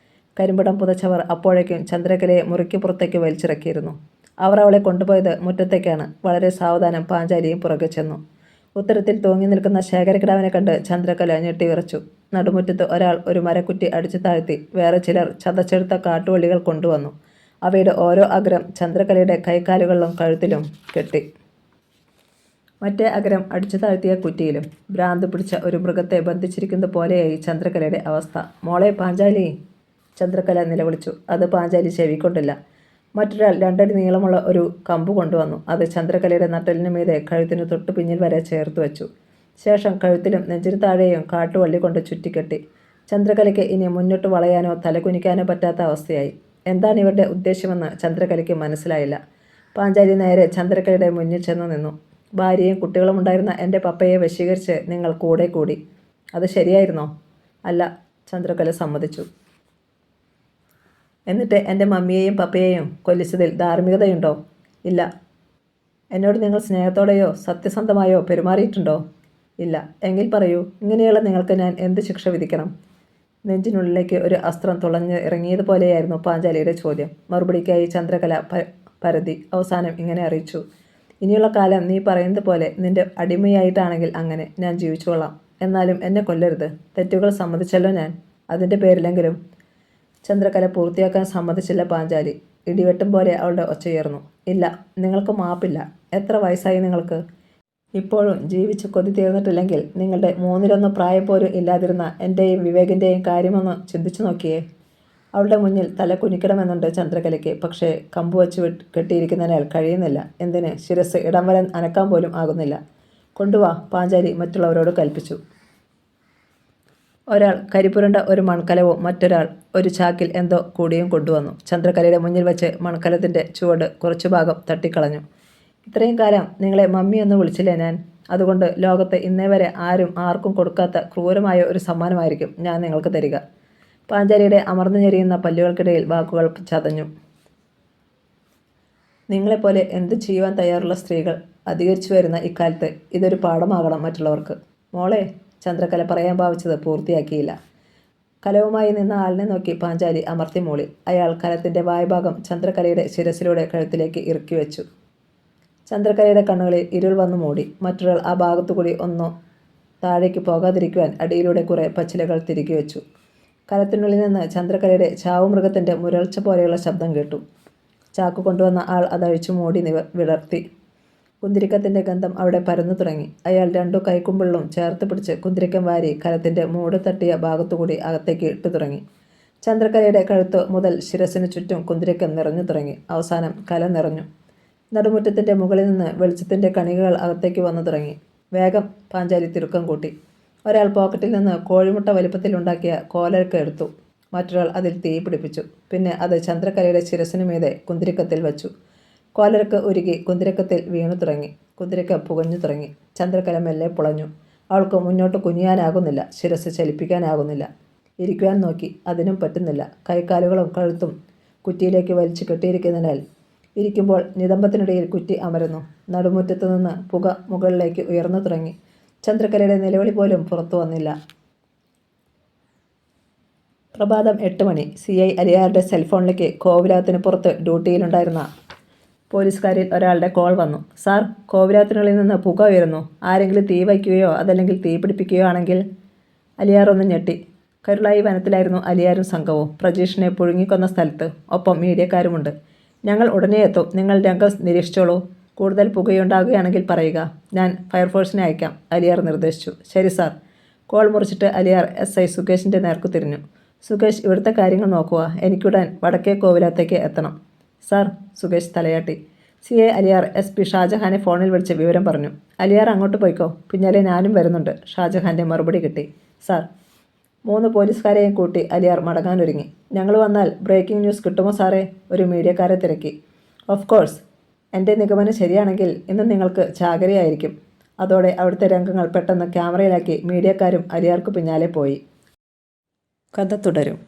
കരിമ്പടം പുതച്ചവർ അപ്പോഴേക്കും ചന്ദ്രകലയെ മുറിക്ക് പുറത്തേക്ക് വലിച്ചിറക്കിയിരുന്നു. അവർ അവളെ കൊണ്ടുപോയത് മുറ്റത്തേക്കാണ്. വളരെ സാവധാനം പാഞ്ചാലിയും പുറകെ ചെന്നു. ഉത്തരത്തിൽ തൂങ്ങി നിൽക്കുന്ന ശേഖരക്കിടാവിനെ കണ്ട് ചന്ദ്രകല ഞെട്ടിവിറച്ചു. നടുമുറ്റത്ത് ഒരാൾ ഒരു മരക്കുറ്റി അടിച്ചു താഴ്ത്തി. വേറെ ചിലർ ചതച്ചെടുത്ത കാട്ടുവള്ളികൾ കൊണ്ടുവന്നു. അവയുടെ ഓരോ അഗ്രം ചന്ദ്രകലയുടെ കൈക്കാലുകളിലും കഴുത്തിലും കെട്ടി. മറ്റേ അഗ്രം അടിച്ചു താഴ്ത്തിയ കുറ്റിയിലും. ഭ്രാന്ത് പിടിച്ച ഒരു മൃഗത്തെ ബന്ധിച്ചിരിക്കുന്ന പോലെയായി ചന്ദ്രകലയുടെ അവസ്ഥ. മോളെ പാഞ്ചാലി! ചന്ദ്രകല നിലവിളിച്ചു. അത് പാഞ്ചാലി ചെവിക്കൊണ്ടില്ല. മറ്റൊരാൾ 2 അടി നീളമുള്ള ഒരു കമ്പ് കൊണ്ടുവന്നു. അത് ചന്ദ്രകലയുടെ നട്ടലിനു മീതെ കഴുത്തിന് തൊട്ടു പിന്നിൽ വരെ ചേർത്ത് വെച്ചു. ശേഷം കഴുത്തിലും നെഞ്ചിന് താഴെയും കാട്ടുവള്ളി കൊണ്ട് ചുറ്റിക്കെട്ടി. ചന്ദ്രകലയ്ക്ക് ഇനി മുന്നോട്ട് വളയാനോ തലകുനിക്കാനോ പറ്റാത്ത അവസ്ഥയായി. എന്താണ് ഇവരുടെ ഉദ്ദേശമെന്ന് ചന്ദ്രകലയ്ക്ക് മനസ്സിലായില്ല. പാഞ്ചാലി നേരെ ചന്ദ്രകലയുടെ മുന്നിൽ ചെന്ന് നിന്നു. ഭാര്യയും കുട്ടികളും ഉണ്ടായിരുന്ന എൻ്റെ പപ്പയെ വശീകരിച്ച് നിങ്ങൾ കൂടെ കൂടി. അത് ശരിയായിരുന്നോ? അല്ല, ചന്ദ്രകല സമ്മതിച്ചു. എന്നിട്ട് എൻ്റെ മമ്മിയെയും പപ്പയെയും കൊല്ലിച്ചതിൽ ധാർമ്മികതയുണ്ടോ? ഇല്ല. എന്നോട് നിങ്ങൾ സ്നേഹത്തോടെയോ സത്യസന്ധമായോ പെരുമാറിയിട്ടുണ്ടോ? ഇല്ല. എങ്കിൽ പറയൂ, ഇങ്ങനെയുള്ള നിങ്ങൾക്ക് ഞാൻ എന്ത് ശിക്ഷ വിധിക്കണം? നെഞ്ചിനുള്ളിലേക്ക് ഒരു അസ്ത്രം തുളഞ്ഞ് ഇറങ്ങിയതുപോലെയായിരുന്നു പാഞ്ചാലിയുടെ ചോദ്യം. മറുപടിക്കായി ചന്ദ്രകല പരതി. അവസാനം ഇങ്ങനെ അറിയിച്ചു. ഇനിയുള്ള കാലം നീ പറയുന്നത് പോലെ നിന്റെ അടിമയായിട്ടാണെങ്കിൽ അങ്ങനെ ഞാൻ ജീവിച്ചോളാം. എന്നാലും എന്നെ കൊല്ലരുത്. തെറ്റുകൾ സമ്മതിച്ചല്ലോ ഞാൻ. അതിൻ്റെ പേരിലെങ്കിലും. ചന്ദ്രകല പൂർത്തിയാക്കാൻ സമ്മതിച്ചില്ല പാഞ്ചാലി. ഇടിവെട്ടും പോലെ അവളുടെ ഒച്ചയുയർന്നു. ഇല്ല, നിങ്ങൾക്ക് മാപ്പില്ല. എത്ര വയസ്സായി നിങ്ങൾക്ക്? ഇപ്പോഴും ജീവിച്ച് കൊതി തീർന്നിട്ടില്ലെങ്കിൽ നിങ്ങളുടെ 1/3 പ്രായം പോലും ഇല്ലാതിരുന്ന എൻ്റെയും വിവേകിൻ്റെയും കാര്യമൊന്ന് ചിന്തിച്ചു നോക്കിയേ. അവളുടെ മുന്നിൽ തല കുനിക്കണമെന്നുണ്ട് ചന്ദ്രകലയ്ക്ക്. പക്ഷേ കമ്പ് വെച്ച് കെട്ടിയിരിക്കുന്നതിനാൽ കഴിയുന്നില്ല. എന്തിന്, ശിരസ് ഇടം വരെ അനക്കാൻ പോലും ആകുന്നില്ല. കൊണ്ടുവാ, പാഞ്ചാലി മറ്റുള്ളവരോട് കൽപ്പിച്ചു. ഒരാൾ കരിപുരണ്ട ഒരു മൺകലവും മറ്റൊരാൾ ഒരു ചാക്കിൽ എന്തോ കൂടിയും കൊണ്ടുവന്നു. ചന്ദ്രകലയുടെ മുന്നിൽ വെച്ച് മൺകലത്തിൻ്റെ ചുവട് കുറച്ചു ഭാഗം തട്ടിക്കളഞ്ഞു. ഇത്രയും കാലം നിങ്ങളെ മമ്മി എന്ന് വിളിച്ചില്ലേ ഞാൻ? അതുകൊണ്ട് ലോകത്ത് ഇന്നേ വരെ ആരും ആർക്കും കൊടുക്കാത്ത ക്രൂരമായ ഒരു സമ്മാനമായിരിക്കും ഞാൻ നിങ്ങൾക്ക് തരിക. പാഞ്ചാലിയുടെ അമർന്നു ഞെരിയുന്ന പല്ലുകൾക്കിടയിൽ വാക്കുകൾ ചതഞ്ഞു. നിങ്ങളെപ്പോലെ എന്തു ചെയ്യുവാൻ തയ്യാറുള്ള സ്ത്രീകൾ അധികരിച്ചു വരുന്ന ഇക്കാലത്ത് ഇതൊരു പാഠമാകണം മറ്റുള്ളവർക്ക്. മോളെ, ചന്ദ്രകല പറയാൻ ഭാവിച്ചത് പൂർത്തിയാക്കിയില്ല. കലവുമായി നിന്ന ആളിനെ നോക്കി പാഞ്ചാലി അമർത്തി മൂളി. അയാൾ കലത്തിൻ്റെ വായ്ഭാഗം ചന്ദ്രകലയുടെ ശിരസിലൂടെ കഴുത്തിലേക്ക് ഇറുക്കി വെച്ചു. ചന്ദ്രകലയുടെ കണ്ണുകളിൽ ഇരുൾ വന്നു മൂടി. മറ്റൊരാൾ ആ ഭാഗത്തുകൂടി ഒന്നോ താഴേക്ക് പോകാതിരിക്കുവാൻ അടിയിലൂടെ കുറേ പച്ചിലകൾ തിരികെ വെച്ചു. കലത്തിനുള്ളിൽ നിന്ന് ചന്ദ്രകലയുടെ ചാവുമൃഗത്തിൻ്റെ മുരൾച്ച പോലെയുള്ള ശബ്ദം കേട്ടു. ചാക്ക് കൊണ്ടുവന്ന ആൾ അതഴിച്ചു മൂടി വിടർത്തി. കുന്തിരിക്കത്തിൻ്റെ ഗന്ധം അവിടെ പരന്നു തുടങ്ങി. അയാൾ രണ്ടു കൈക്കുമ്പിളും ചേർത്ത് പിടിച്ച് കുന്തിരിക്കം വാരി കലത്തിൻ്റെ മൂട് തട്ടിയ ഭാഗത്തുകൂടി അകത്തേക്ക് ഇട്ടു തുടങ്ങി. ചന്ദ്രകലയുടെ കഴുത്ത് മുതൽ ശിരസിനു ചുറ്റും കുന്തിരിക്കം നിറഞ്ഞു തുടങ്ങി. അവസാനം കല നിറഞ്ഞു. നടുമുറ്റത്തിൻ്റെ മുകളിൽ നിന്ന് വെളിച്ചത്തിൻ്റെ കണികകൾ അകത്തേക്ക് വന്നു തുടങ്ങി. വേഗം, പാഞ്ചാലി തിരുക്കം കൂട്ടി. ഒരാൾ പോക്കറ്റിൽ നിന്ന് കോഴിമുട്ട വലിപ്പത്തിലുണ്ടാക്കിയ കോലരക്ക് എടുത്തു. മറ്റൊരാൾ അതിൽ തീ പിടിപ്പിച്ചു. പിന്നെ അത് ചന്ദ്രകലയുടെ ശിരസിനു മീതെ കുന്തിരിക്കത്തിൽ വച്ചു. കോലരക്ക് ഉരുകി കുന്തിരിക്കത്തിൽ വീണു തുടങ്ങി. കുന്തിരിക്ക പുകഞ്ഞു തുടങ്ങി. ചന്ദ്രകല മെല്ലെ പുളഞ്ഞു. അവൾക്ക് മുന്നോട്ട് കുനിയാനാകുന്നില്ല. ശിരസ് ചലിപ്പിക്കാനാകുന്നില്ല. ഇരിക്കുവാൻ നോക്കി. അതിനും പറ്റുന്നില്ല. കൈക്കാലുകളും കഴുത്തും കുറ്റിയിലേക്ക് വലിച്ചു കെട്ടിയിരിക്കുന്നതിനാൽ ഇരിക്കുമ്പോൾ നിതംബത്തിനിടയിൽ കുറ്റി അമരുന്നു. നടുമുറ്റത്തു നിന്ന് പുക മുകളിലേക്ക് ഉയർന്നു തുടങ്ങി. ചന്ദ്രകലയുടെ നിലവിളി പോലും പുറത്തു വന്നില്ല. പ്രഭാതം 8 മണി. CI അലിയാരുടെ സെൽഫോണിലേക്ക് കോവിലകത്തിന് പുറത്ത് ഡ്യൂട്ടിയിലുണ്ടായിരുന്ന പോലീസുകാരിൽ ഒരാളുടെ കോൾ വന്നു. സാർ, കോവിലകത്തിനുള്ളിൽ നിന്ന് പുക ഉയരുന്നു. ആരെങ്കിലും തീ വയ്ക്കുകയോ അതല്ലെങ്കിൽ തീ പിടിപ്പിക്കുകയോ ആണെങ്കിൽ. അലിയാർ ഒന്ന് ഞെട്ടി. കരുളായി വനത്തിലായിരുന്നു അലിയാരും സംഘവും. പ്രജീഷിനെ പുഴുങ്ങിക്കൊന്ന സ്ഥലത്ത്. ഒപ്പം മീഡിയക്കാരുമുണ്ട്. ഞങ്ങൾ ഉടനെ എത്തും. നിങ്ങൾ രംഗം നിരീക്ഷിച്ചോളൂ. കൂടുതൽ പുകയുണ്ടാകുകയാണെങ്കിൽ പറയുക. ഞാൻ ഫയർഫോഴ്സിനെ അയക്കാം, അലിയാർ നിർദ്ദേശിച്ചു. ശരി സാർ. കോൾ മുറിച്ചിട്ട് അലിയാർ SI സുകേഷിൻ്റെ നേർക്ക് തിരിഞ്ഞു. സുകേഷ്, ഇവിടുത്തെ കാര്യങ്ങൾ നോക്കുക. എനിക്കുടൻ വടക്കേ കോവിലത്തേക്ക് എത്തണം. സാർ, സുകേഷ് തലയാട്ടി. CI അലിയാർ SP ഷാജഹാനെ ഫോണിൽ വിളിച്ച് വിവരം പറഞ്ഞു. അലിയാർ അങ്ങോട്ട് പോയിക്കോ, പിന്നാലെ ഞാനും വരുന്നുണ്ട്. ഷാജഹാൻ്റെ മറുപടി കിട്ടി. സാർ. 3 പോലീസുകാരെയും കൂട്ടി അലിയാർ മടങ്ങാനൊരുങ്ങി. ഞങ്ങൾ വന്നാൽ ബ്രേക്കിംഗ് ന്യൂസ് കിട്ടുമോ സാറേ? ഒരു മീഡിയക്കാരെ തിരക്കി. Of course. എൻ്റെ നിഗമനം ശരിയാണെങ്കിൽ ഇന്ന് നിങ്ങൾക്ക് ചാകരയായിരിക്കും. അതോടെ അവിടുത്തെ രംഗങ്ങൾ പെട്ടെന്ന് ക്യാമറയിലാക്കി മീഡിയക്കാരും അലിയാർക്ക് പിന്നാലെ പോയി. കഥ തുടരും.